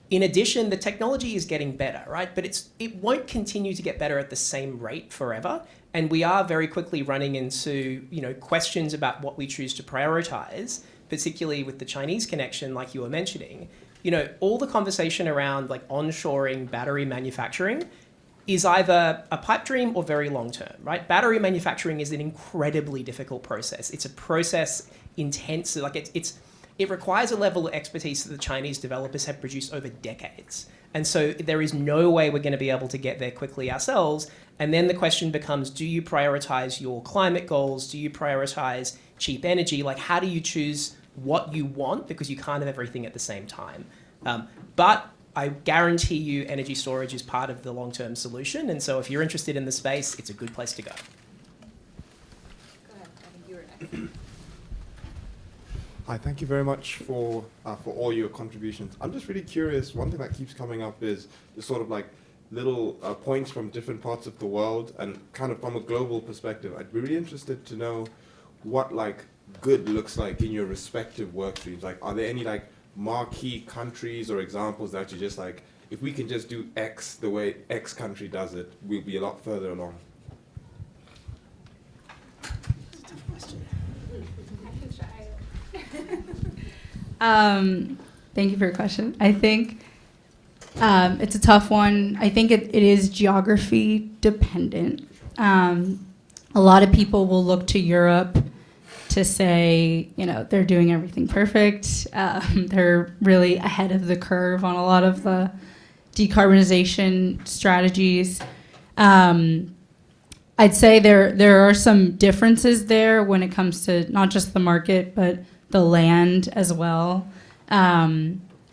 In addition, the technology is getting better, right? But it won't continue to get better at the same rate forever. And we are very quickly running into, questions about what we choose to prioritize, particularly with the Chinese connection, like you were mentioning. All the conversation around like onshoring battery manufacturing is either a pipe dream or very long term, right? Battery manufacturing is an incredibly difficult process. It's a process intense, like it requires a level of expertise that the Chinese developers have produced over decades. And so there is no way we're going to be able to get there quickly ourselves. And then the question becomes, do you prioritize your climate goals? Do you prioritize cheap energy? Like, how do you choose what you want? Because you can't have everything at the same time. But I guarantee you energy storage is part of the long-term solution. And so if you're interested in the space, it's a good place to go. Go ahead. I think you were next. Hi, thank you very much for all your contributions. I'm just really curious, one thing that keeps coming up is the sort of like little points from different parts of the world, and kind of from a global perspective. I'd be really interested to know what like good looks like in your respective work streams. Like, are there any like marquee countries or examples that you just like, if we can just do X the way X country does it, we'll be a lot further along? Thank you for your question. I think it's a tough one. I think it is geography dependent. A lot of people will look to Europe to say, they're doing everything perfect. They're really ahead of the curve on a lot of the decarbonization strategies. I'd say there are some differences there when it comes to not just the market, but the land as well.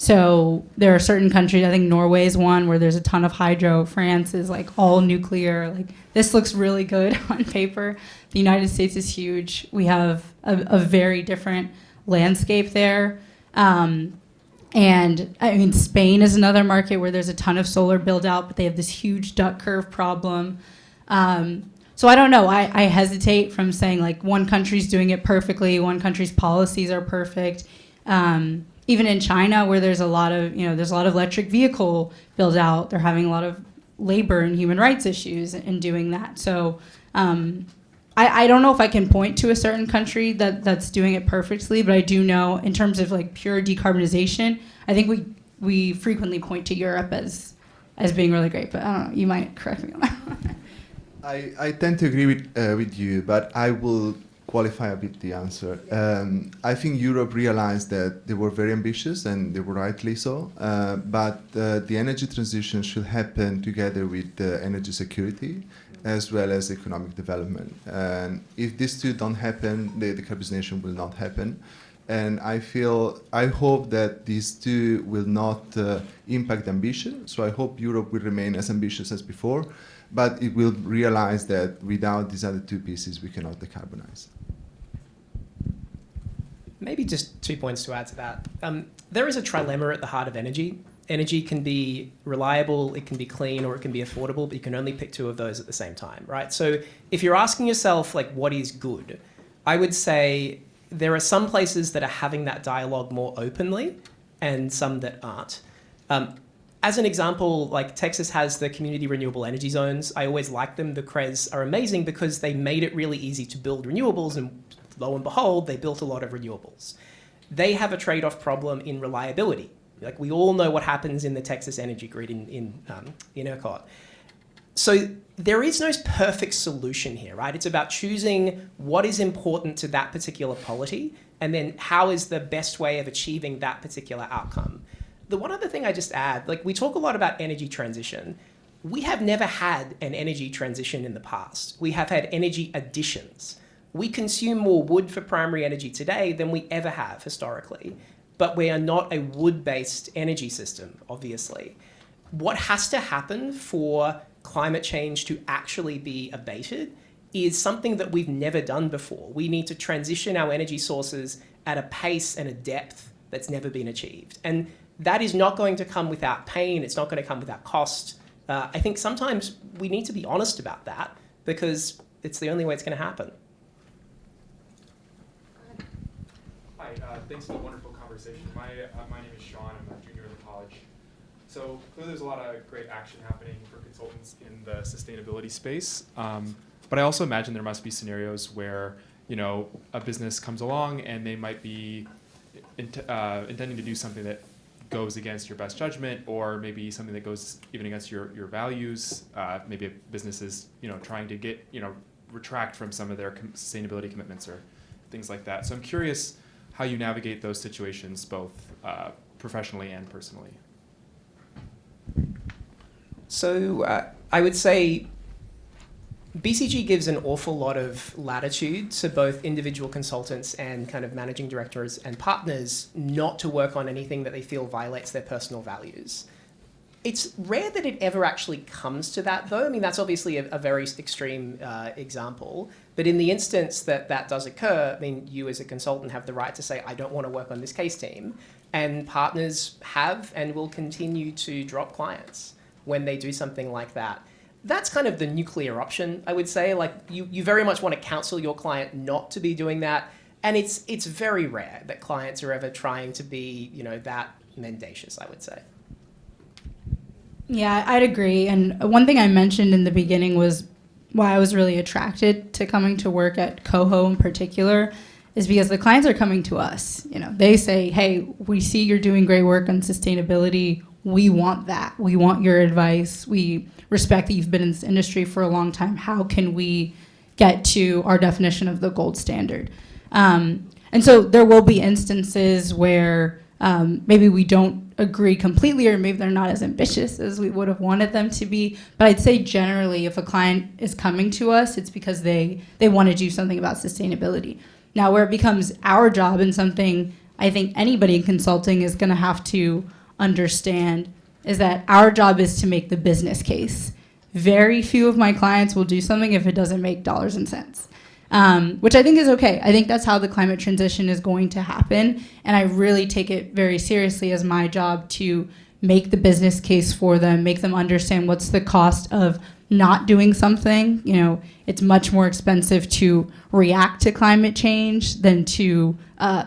So there are certain countries, I think Norway is one, where there's a ton of hydro. France is like all nuclear. Like, this looks really good on paper. The United States is huge. We have a very different landscape there. And I mean, Spain is another market where there's a ton of solar build out, but they have this huge duck curve problem. So I don't know. I hesitate from saying like one country's doing it perfectly, one country's policies are perfect. Even in China, where there's a lot of electric vehicle build out, they're having a lot of labor and human rights issues in doing that. So I don't know if I can point to a certain country that's doing it perfectly, but I do know in terms of like pure decarbonization, I think we frequently point to Europe as being really great. But I don't know. You might correct me on that. I tend to agree with you, but I will qualify a bit the answer. I think Europe realized that they were very ambitious, and they were rightly so, but the energy transition should happen together with energy security as well as economic development. And if these two don't happen, the decarbonization will not happen. And I hope that these two will not impact ambition. So I hope Europe will remain as ambitious as before, but it will realize that without these other two pieces, we cannot decarbonize. Maybe just 2 points to add to that. There is a trilemma at the heart of energy. Energy can be reliable, it can be clean, or it can be affordable, but you can only pick two of those at the same time, right? So if you're asking yourself, like, what is good? I would say there are some places that are having that dialogue more openly and some that aren't. As an example, like Texas has the community renewable energy zones. I always like them. The CREZ are amazing because they made it really easy to build renewables, and lo and behold, they built a lot of renewables. They have a trade-off problem in reliability. Like, we all know what happens in the Texas energy grid in ERCOT. So there is no perfect solution here, right? It's about choosing what is important to that particular polity, and then how is the best way of achieving that particular outcome. The one other thing I just add, like, we talk a lot about energy transition. We have never had an energy transition in the past. We have had energy additions. We consume more wood for primary energy today than we ever have historically, but we are not a wood-based energy system, obviously. What has to happen for climate change to actually be abated is something that we've never done before. We need to transition our energy sources at a pace and a depth that's never been achieved. And that is not going to come without pain. It's not going to come without cost. I think sometimes we need to be honest about that because it's the only way it's going to happen. Hi, thanks for the wonderful conversation. My name is Sean. I'm a junior in the college. So clearly there's a lot of great action happening for consultants in the sustainability space. But I also imagine there must be scenarios where, you know, a business comes along and they might be intending to do something that goes against your best judgment, or maybe something that goes even against your values. Maybe a business is, you know, trying to get, you know, retract from some of their sustainability commitments or things like that. So I'm curious how you navigate those situations, both professionally and personally. So I would say BCG gives an awful lot of latitude to both individual consultants and kind of managing directors and partners not to work on anything that they feel violates their personal values. It's rare that it ever actually comes to that, though. I mean, that's obviously a very extreme example. But in the instance that that does occur, I mean, you as a consultant have the right to say, I don't want to work on this case team. And partners have and will continue to drop clients when they do something like that. That's kind of the nuclear option, I would say. Like, you very much want to counsel your client not to be doing that. And it's very rare that clients are ever trying to be, you know, that mendacious, I would say. Yeah, I'd agree. And one thing I mentioned in the beginning was why I was really attracted to coming to work at Coho in particular is because the clients are coming to us. You know, they say, hey, we see you're doing great work on sustainability. We want that. We want your advice. We respect that you've been in this industry for a long time. How can we get to our definition of the gold standard? And so there will be instances where maybe we don't agree completely, or maybe they're not as ambitious as we would have wanted them to be. But I'd say generally, if a client is coming to us, it's because they want to do something about sustainability. Now, where it becomes our job, and something I think anybody in consulting is going to have to understand, is that our job is to make the business case. Very few of my clients will do something if it doesn't make dollars and cents. Which I think is okay. I think that's how the climate transition is going to happen. And I really take it very seriously as my job to make the business case for them, make them understand what's the cost of not doing something. You know, it's much more expensive to react to climate change than to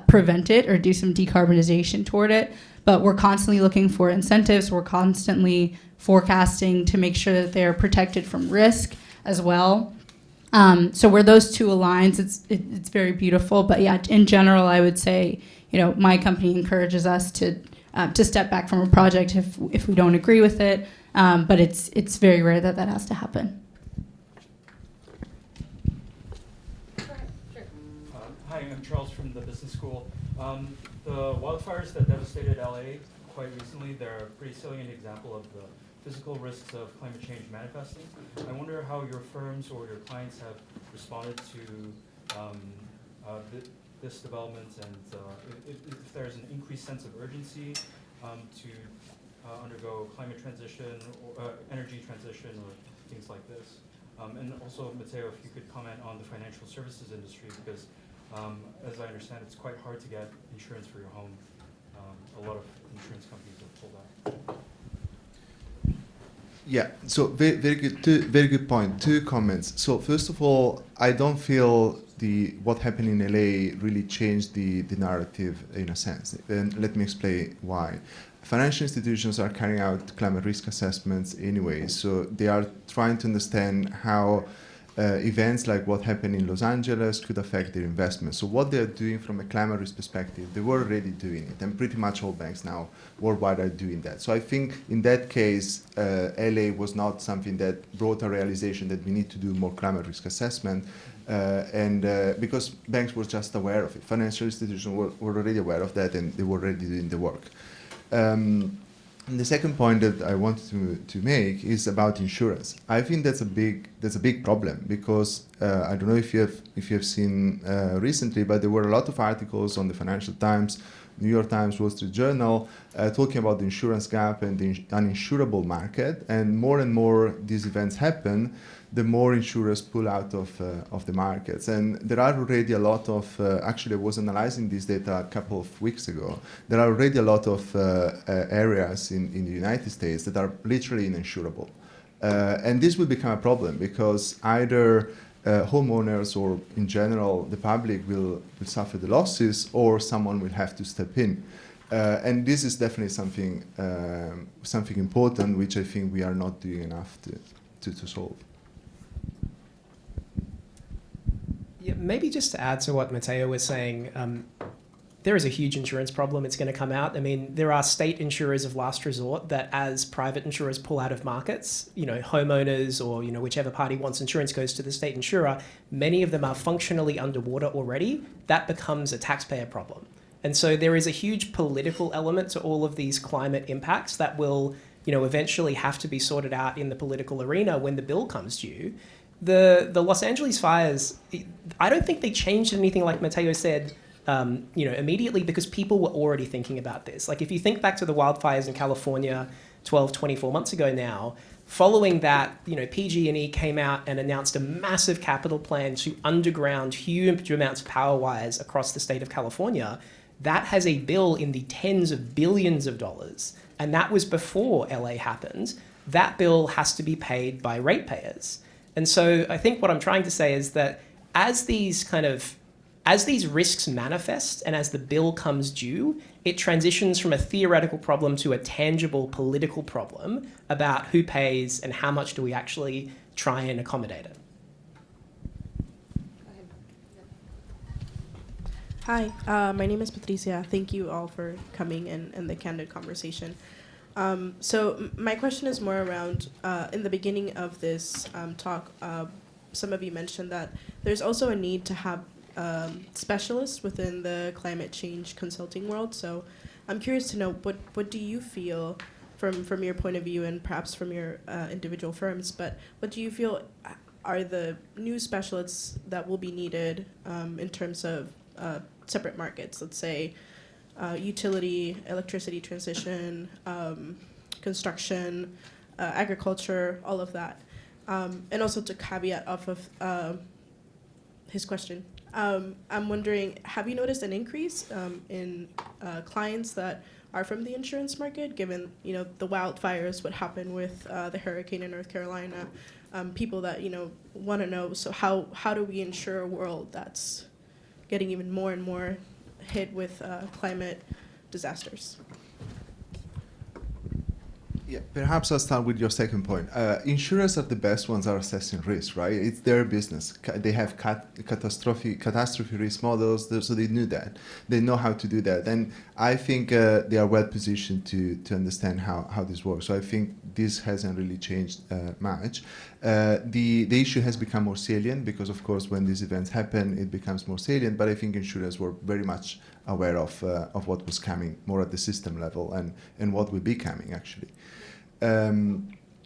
prevent it or do some decarbonization toward it. But we're constantly looking for incentives. We're constantly forecasting to make sure that they're protected from risk as well. So where those two aligns, it's very beautiful. But yeah, in general, I would say, you know, my company encourages us to step back from a project if we don't agree with it. But it's very rare that has to happen. Hi, I'm Charles from the business school. The wildfires that devastated LA quite recently, they're a pretty salient example of the physical risks of climate change manifesting. I wonder how your firms or your clients have responded to this development, and if there's an increased sense of urgency to undergo climate transition or energy transition or things like this. And also, Matteo, if you could comment on the financial services industry, because as I understand, it's quite hard to get insurance for your home. A lot of insurance companies have pulled out. Yeah, so very good point. Two comments. So first of all, I don't feel what happened in LA really changed the narrative in a sense. And let me explain why. Financial institutions are carrying out climate risk assessments anyway, so they are trying to understand how events like what happened in Los Angeles could affect their investments. So what they're doing from a climate risk perspective, they were already doing it, and pretty much all banks now worldwide are doing that. So I think in that case, LA was not something that brought a realization that we need to do more climate risk assessment, because banks were just aware of it. Financial institutions were already aware of that, and they were already doing the work. And the second point that I wanted to make is about insurance. I think that's a big problem, because I don't know if you have seen recently, but there were a lot of articles on the Financial Times, New York Times, Wall Street Journal, talking about the insurance gap and the uninsurable market. And more these events happen, the more insurers pull out of the markets. And there are already a lot of, actually I was analyzing this data a couple of weeks ago, there are already a lot of areas in the United States that are literally uninsurable. And this will become a problem, because either homeowners or in general the public will suffer the losses, or someone will have to step in. And this is definitely something important, which I think we are not doing enough to solve. Yeah, maybe just to add to what Matteo was saying, there is a huge insurance problem. It's going to come out. I mean, there are state insurers of last resort that, as private insurers pull out of markets, homeowners or, whichever party wants insurance goes to the state insurer. Many of them are functionally underwater already. That becomes a taxpayer problem. And so there is a huge political element to all of these climate impacts that will, eventually have to be sorted out in the political arena when the bill comes due. The Los Angeles fires, I don't think they changed anything, like Matteo said, immediately, because people were already thinking about this. Like, if you think back to the wildfires in California 12, 24 months ago now, following that, PG&E came out and announced a massive capital plan to underground huge amounts of power wires across the state of California. That has a bill in the tens of billions of dollars, and that was before LA happened. That bill has to be paid by ratepayers. And so I think what I'm trying to say is that as these risks manifest and as the bill comes due, it transitions from a theoretical problem to a tangible political problem about who pays and how much do we actually try and accommodate it. Hi, my name is Patricia. Thank you all for coming and the candid conversation. So my question is more around, in the beginning of this talk, some of you mentioned that there's also a need to have specialists within the climate change consulting world. So I'm curious to know, what do you feel from your point of view, and perhaps from your individual firms, but what do you feel are the new specialists that will be needed in terms of separate markets, let's say utility, electricity transition, construction, agriculture, all of that. And also to caveat off of his question, I'm wondering, have you noticed an increase in clients that are from the insurance market, given the wildfires, what happened with the hurricane in North Carolina, people that want to know, so how do we ensure a world that's getting even more and more hit with climate disasters? Yeah, perhaps I'll start with your second point. Insurers are the best ones at assessing risk, right? It's their business. They have catastrophe risk models, so they knew that. They know how to do that. And I think they are well positioned to understand how this works. So I think this hasn't really changed much. The issue has become more salient because, of course, when these events happen, it becomes more salient. But I think insurers were very much aware of what was coming more at the system level and what will be coming, actually.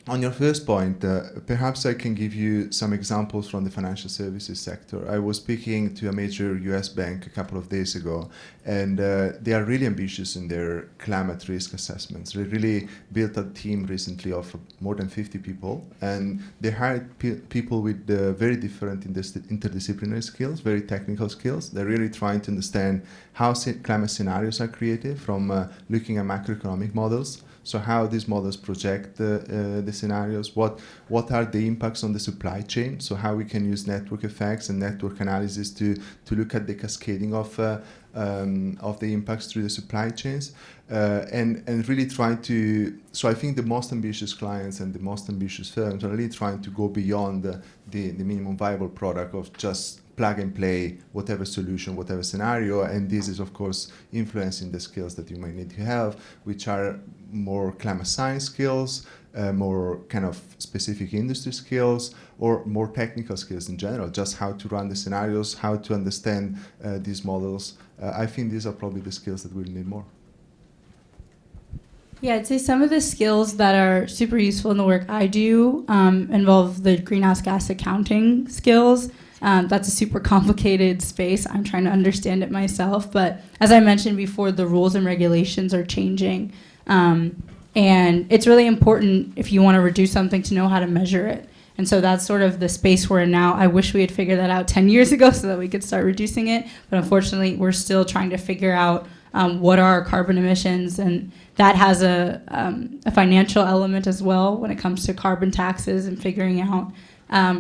On your first point, perhaps I can give you some examples from the financial services sector. I was speaking to a major US bank a couple of days ago, and they are really ambitious in their climate risk assessments. They really built a team recently of more than 50 people, and they hired people with very different interdisciplinary skills, very technical skills. They're really trying to understand how climate scenarios are created from looking at macroeconomic models. So how these models project the scenarios, what are the impacts on the supply chain, so how we can use network effects and network analysis to look at the cascading of the impacts through the supply chains, and really try to, so I think the most ambitious clients and the most ambitious firms are really trying to go beyond the minimum viable product of just plug and play whatever solution, whatever scenario, and this is of course influencing the skills that you might need to have, which are more climate science skills, more kind of specific industry skills, or more technical skills in general, just how to run the scenarios, how to understand these models. I think these are probably the skills that we'll need more. Yeah, I'd say some of the skills that are super useful in the work I do involve the greenhouse gas accounting skills. That's a super complicated space. I'm trying to understand it myself. But as I mentioned before, the rules and regulations are changing. And it's really important if you want to reduce something to know how to measure it. And so that's sort of the space we're in now. I wish we had figured that out 10 years ago so that we could start reducing it. But unfortunately, we're still trying to figure out what are our carbon emissions. And that has a financial element as well when it comes to carbon taxes and figuring out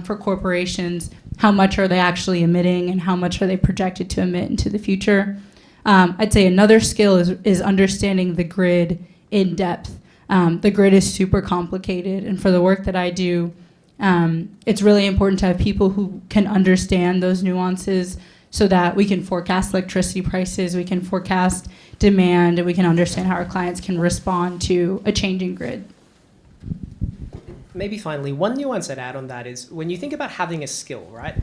for corporations how much are they actually emitting and how much are they projected to emit into the future. I'd say another skill is understanding the grid in depth. The grid is super complicated, and for the work that I do, it's really important to have people who can understand those nuances so that we can forecast electricity prices, we can forecast demand, and we can understand how our clients can respond to a changing grid. Maybe finally, one nuance I'd add on that is when you think about having a skill, right?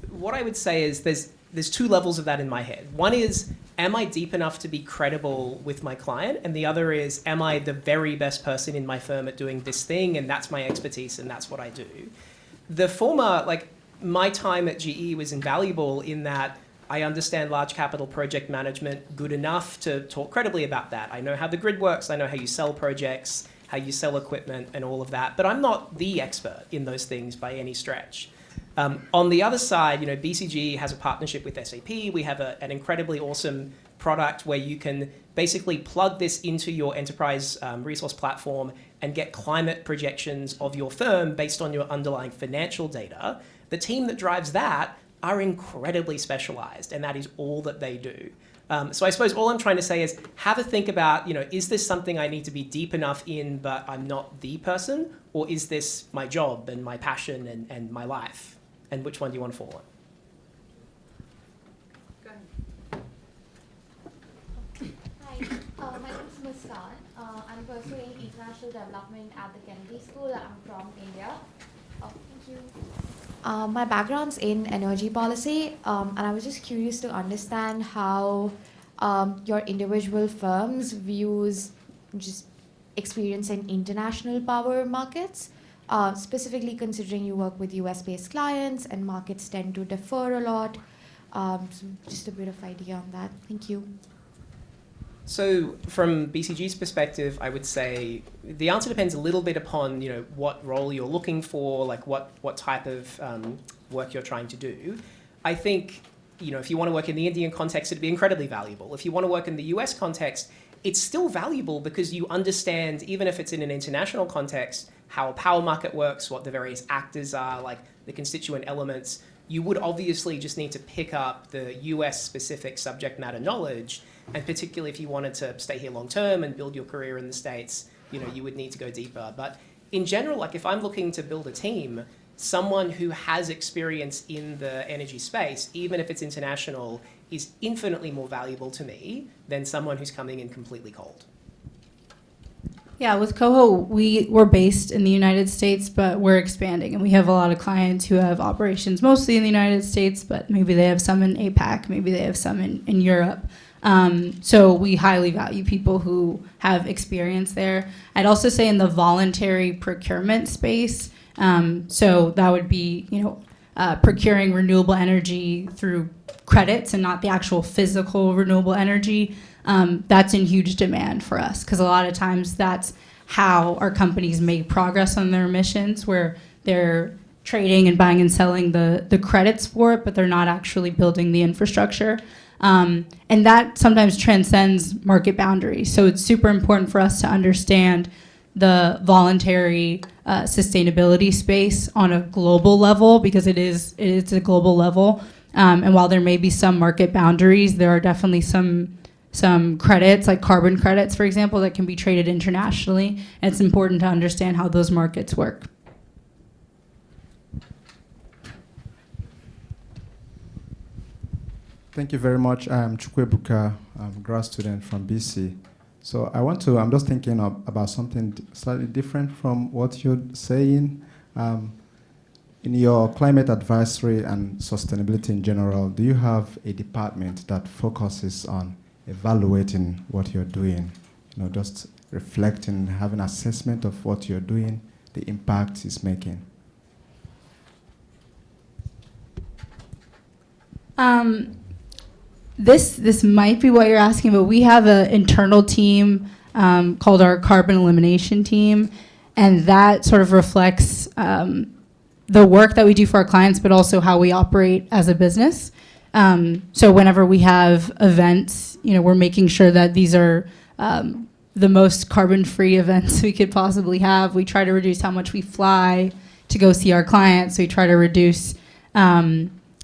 What I would say is there's two levels of that in my head. One is, am I deep enough to be credible with my client? And the other is, am I the very best person in my firm at doing this thing? And that's my expertise and that's what I do. The former, like my time at GE was invaluable in that I understand large capital project management good enough to talk credibly about that. I know how the grid works. I know how you sell projects, how you sell equipment and all of that. But I'm not the expert in those things by any stretch. On the other side, BCG has a partnership with SAP. We have an incredibly awesome product where you can basically plug this into your enterprise resource platform and get climate projections of your firm based on your underlying financial data. The team that drives that are incredibly specialized, and that is all that they do. So I suppose all I'm trying to say is have a think about, is this something I need to be deep enough in, but I'm not the person? Or is this my job and my passion and my life? And which one do you want to follow? Go ahead. Hi, my name is Muskan. I'm pursuing international development at the Kennedy School. I'm from India. Thank you. My background's in energy policy, and I was just curious to understand how your individual firms views just experience in international power markets, specifically considering you work with US-based clients and markets tend to differ a lot. So just a bit of idea on that. Thank you. So from BCG's perspective, I would say the answer depends a little bit upon what role you're looking for, like what type of work you're trying to do. I think if you want to work in the Indian context, it'd be incredibly valuable. If you want to work in the US context, it's still valuable because you understand, even if it's in an international context, how a power market works, what the various actors are, like the constituent elements. You would obviously just need to pick up the US-specific subject matter knowledge, and particularly if you wanted to stay here long term and build your career in the States, you would need to go deeper. But in general, like if I'm looking to build a team, someone who has experience in the energy space, even if it's international, is infinitely more valuable to me than someone who's coming in completely cold. Yeah, with Coho, we're based in the United States, but we're expanding. And we have a lot of clients who have operations mostly in the United States, but maybe they have some in APAC, maybe they have some in Europe. So we highly value people who have experience there. I'd also say in the voluntary procurement space, so that would be, procuring renewable energy through credits and not the actual physical renewable energy. That's in huge demand for us because a lot of times that's how our companies make progress on their emissions, where they're trading and buying and selling the credits for it, but they're not actually building the infrastructure. And that sometimes transcends market boundaries. So it's super important for us to understand the voluntary sustainability space on a global level because it's a global level. And while there may be some market boundaries, there are definitely some credits, like carbon credits, for example, that can be traded internationally. And it's important to understand how those markets work. Thank you very much. I'm Chukwebuka, I'm a grad student from BC. So I'm just thinking about something slightly different from what you're saying. In your climate advisory and sustainability in general, do you have a department that focuses on evaluating what you're doing? Just reflecting, having assessment of what you're doing, the impact it's making? This might be what you're asking, but we have an internal team called our carbon elimination team, and that sort of reflects the work that we do for our clients, but also how we operate as a business. So whenever we have events, we're making sure that these are the most carbon-free events we could possibly have. We try to reduce how much we fly to go see our clients. We try to reduce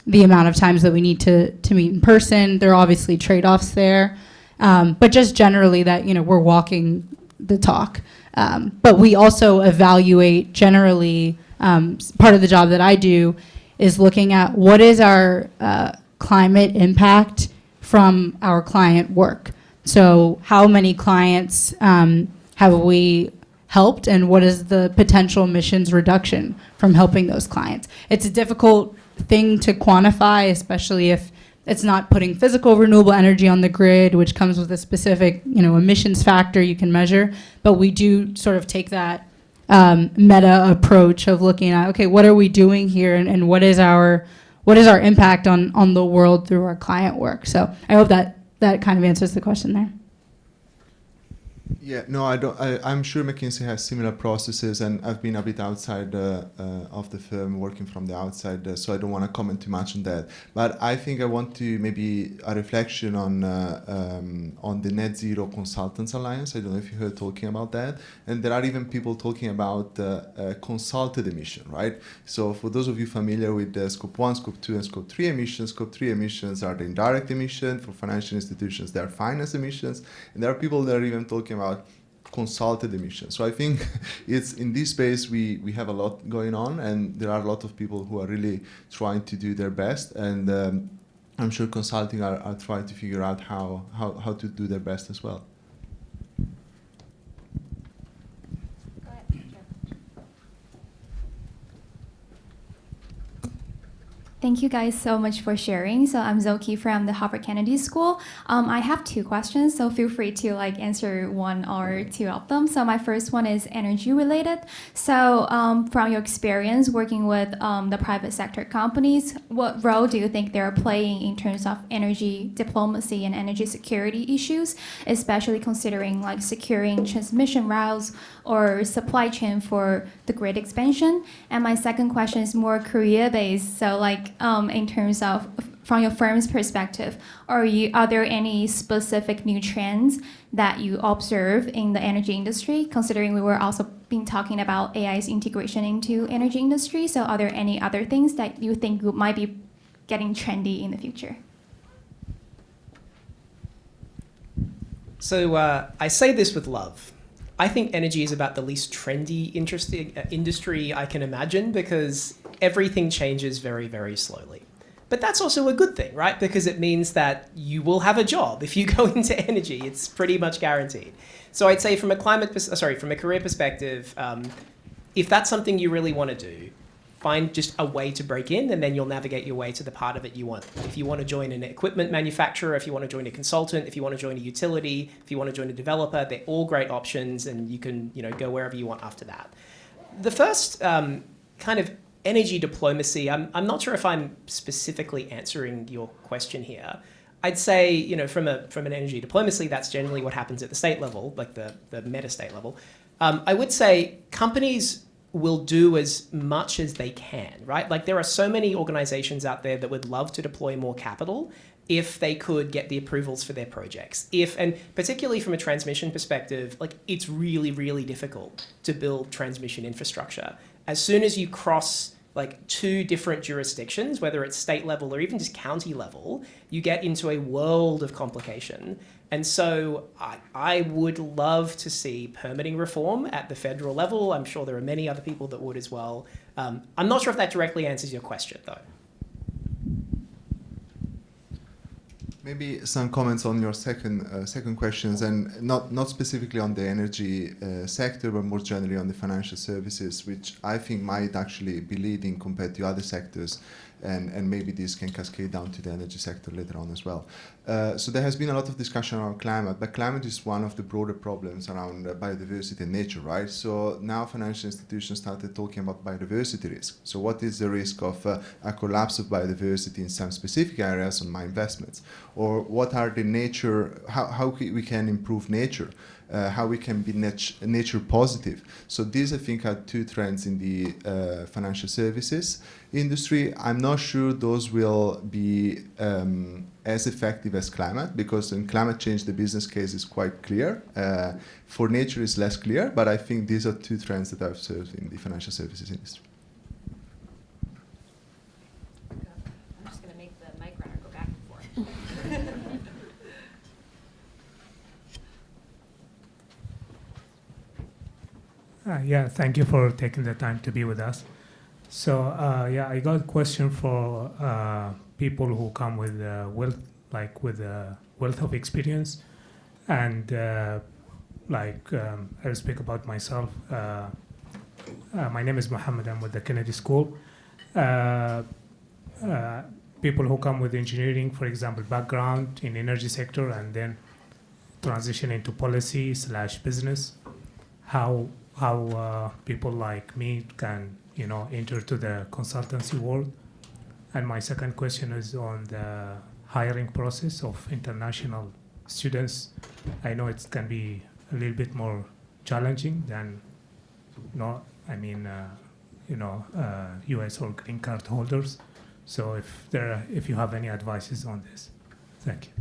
the amount of times that we need to meet in person. There are obviously trade-offs there. But just generally that, we're walking the talk. But we also evaluate generally, part of the job that I do is looking at what is our climate impact from our client work. So how many clients have we helped and what is the potential emissions reduction from helping those clients? It's a difficult thing to quantify, especially if it's not putting physical renewable energy on the grid, which comes with a specific, emissions factor you can measure. But we do sort of take that meta approach of looking at, okay, what are we doing here, and what is our impact on the world through our client work? So I hope that kind of answers the question there. Yeah, no, I don't. I'm sure McKinsey has similar processes, and I've been a bit outside of the firm, working from the outside, so I don't want to comment too much on that. But I think I want to maybe a reflection on the Net Zero Consultants Alliance. I don't know if you heard talking about that, and there are even people talking about consulted emission, right? So for those of you familiar with Scope 1, Scope 2, and Scope 3 emissions, Scope 3 emissions are the indirect emission. For financial institutions, they are finance emissions, and there are people that are even talking about consulted emissions. So I think it's in this space we have a lot going on, and there are a lot of people who are really trying to do their best, and I'm sure consulting are trying to figure out how to do their best as well. Thank you guys so much for sharing. So I'm Zoki from the Harvard Kennedy School. I have two questions, so feel free to answer one or two of them. So my first one is energy related. So from your experience working with the private sector companies, what role do you think they're playing in terms of energy diplomacy and energy security issues, especially considering securing transmission routes or supply chain for the grid expansion? And my second question is more career-based. So in terms of, from your firm's perspective, are there any specific new trends that you observe in the energy industry, considering we were also been talking about AI's integration into energy industry? So are there any other things that you think might be getting trendy in the future? So I say this with love. I think energy is about the least trendy industry I can imagine, because everything changes very, very slowly. But that's also a good thing, right? Because it means that you will have a job if you go into energy. It's pretty much guaranteed. So I'd say from a career perspective, if that's something you really want to do, find just a way to break in, and then you'll navigate your way to the part of it you want. If you want to join an equipment manufacturer, if you want to join a consultant, if you want to join a utility, if you want to join a developer, they're all great options, and you can go wherever you want after that. The first kind of energy diplomacy, I'm not sure if I'm specifically answering your question here. I'd say, from an energy diplomacy, that's generally what happens at the state level, like the meta-state level. I would say companies will do as much as they can, right? Like there are so many organizations out there that would love to deploy more capital if they could get the approvals for their projects. And particularly from a transmission perspective, like it's really, really difficult to build transmission infrastructure. As soon as you cross like two different jurisdictions, whether it's state level or even just county level, you get into a world of complication. And so I would love to see permitting reform at the federal level. I'm sure there are many other people that would as well. I'm not sure if that directly answers your question, though. Maybe some comments on your second questions, and not specifically on the energy sector, but more generally on the financial services, which I think might actually be leading compared to other sectors, and maybe this can cascade down to the energy sector later on as well. So there has been a lot of discussion around climate, but climate is one of the broader problems around biodiversity and nature, right? So now financial institutions started talking about biodiversity risk. So what is the risk of a collapse of biodiversity in some specific areas on my investments? Or what are the nature, how we can improve nature? How we can be nature positive. So these, I think, are two trends in the financial services industry. I'm not sure those will be as effective as climate, because in climate change, the business case is quite clear. For nature, it's less clear, but I think these are two trends that I've observed in the financial services industry. I'm just going to make the mic runner go back and forth. Yeah, thank you for taking the time to be with us. So I got a question for people who come with wealth of experience, and I'll speak about myself. My name is Mohammed. I'm with the Kennedy School. People who come with engineering, for example, background in energy sector, and then transition into policy/business. How people like me can enter to the consultancy world. And my second question is on the hiring process of international students. I know it can be a little bit more challenging than US or green card holders. So if you have any advices on this, thank you.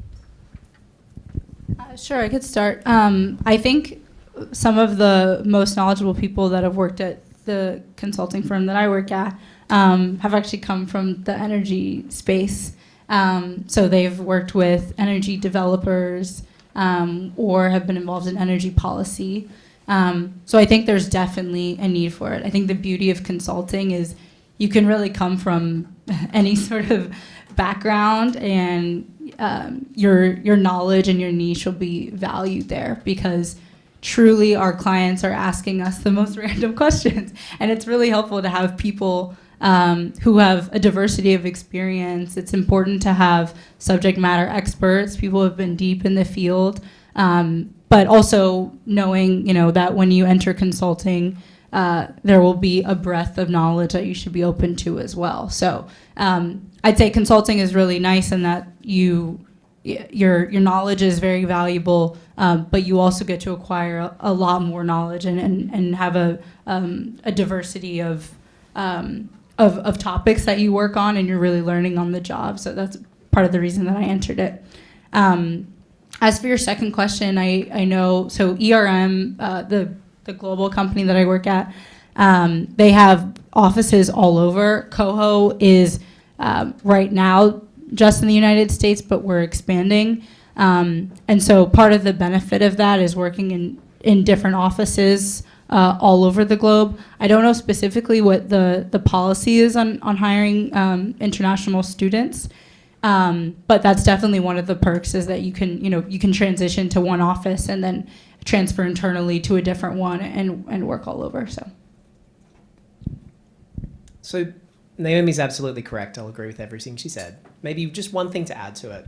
Sure, I could start. I think some of the most knowledgeable people that have worked at the consulting firm that I work at have actually come from the energy space. So they've worked with energy developers or have been involved in energy policy. So I think there's definitely a need for it. I think the beauty of consulting is you can really come from any sort of background, and your knowledge and your niche will be valued there, because truly our clients are asking us the most random questions. And it's really helpful to have people who have a diversity of experience. It's important to have subject matter experts, people who have been deep in the field, but also knowing that when you enter consulting, there will be a breadth of knowledge that you should be open to as well. So I'd say consulting is really nice in that your knowledge is very valuable, but you also get to acquire a lot more knowledge and have a diversity of topics that you work on, and you're really learning on the job. So that's part of the reason that I entered it. As for your second question, I know, so ERM, the global company that I work at, they have offices all over. Coho is right now just in the United States, but we're expanding. And so part of the benefit of that is working in different offices all over the globe. I don't know specifically what the policy is on hiring international students, but that's definitely one of the perks, is that you can transition to one office and then transfer internally to a different one and work all over. So Naomi's absolutely correct. I'll agree with everything she said. Maybe just one thing to add to it.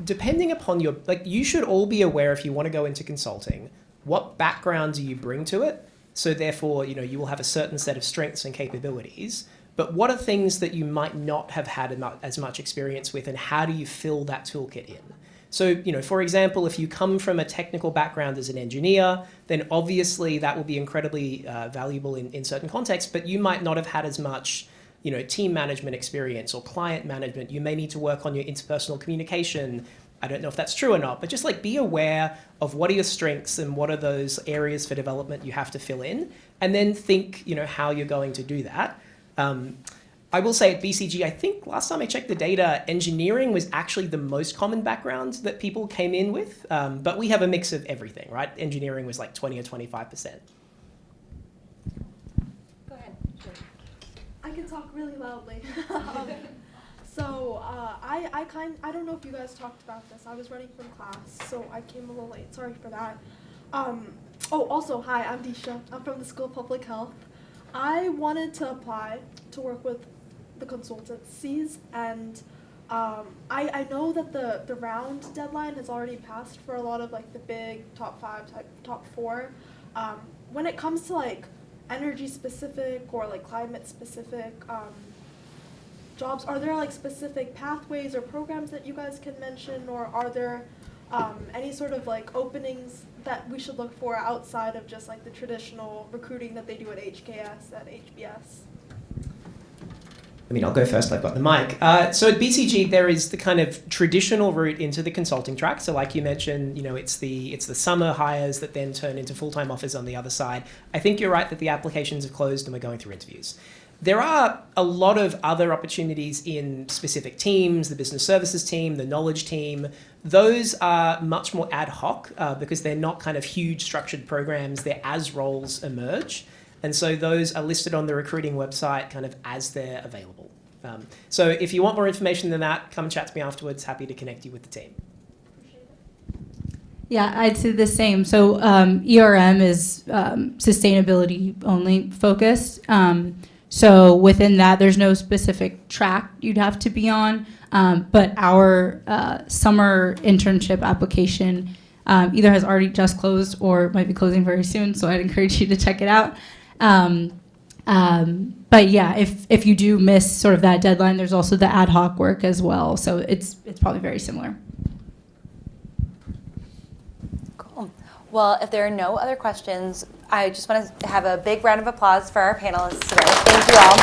Depending upon your, you should all be aware if you want to go into consulting, what background do you bring to it? So therefore, you will have a certain set of strengths and capabilities, but what are things that you might not have had as much experience with, and how do you fill that toolkit in? So, for example, if you come from a technical background as an engineer, then obviously that will be incredibly valuable in certain contexts, but you might not have had as much team management experience or client management. You may need to work on your interpersonal communication. I don't know if that's true or not, but just be aware of what are your strengths and what are those areas for development you have to fill in, and then think, how you're going to do that. I will say at BCG, I think last time I checked the data, engineering was actually the most common background that people came in with, but we have a mix of everything, right? Engineering was 20 or 25%. I can talk really loudly. I don't know if you guys talked about this. I was running from class, so I came a little late. Sorry for that. Also, hi, I'm Disha. I'm from the School of Public Health. I wanted to apply to work with the consultancies, and I know that the round deadline has already passed for a lot of the big top 5, top 4. When it comes to energy specific or climate specific jobs, are there specific pathways or programs that you guys can mention, or are there any sort of openings that we should look for outside of just the traditional recruiting that they do at HKS, at HBS? I'll go first. I've got the mic. So at BCG, there is the kind of traditional route into the consulting track. So like you mentioned, it's the summer hires that then turn into full-time offers on the other side. I think you're right that the applications have closed and we're going through interviews. There are a lot of other opportunities in specific teams, the business services team, the knowledge team. Those are much more ad hoc because they're not kind of huge structured programs. They're as roles emerge. And so those are listed on the recruiting website kind of as they're available. So if you want more information than that, come and chat to me afterwards. Happy to connect you with the team. Yeah, I'd say the same. So ERM is sustainability only focused. So within that, there's no specific track you'd have to be on. But our summer internship application either has already just closed or might be closing very soon. So I'd encourage you to check it out. But yeah, if you do miss sort of that deadline, there's also the ad hoc work as well. So it's probably very similar. Cool. Well, if there are no other questions, I just want to have a big round of applause for our panelists today. Thank you all.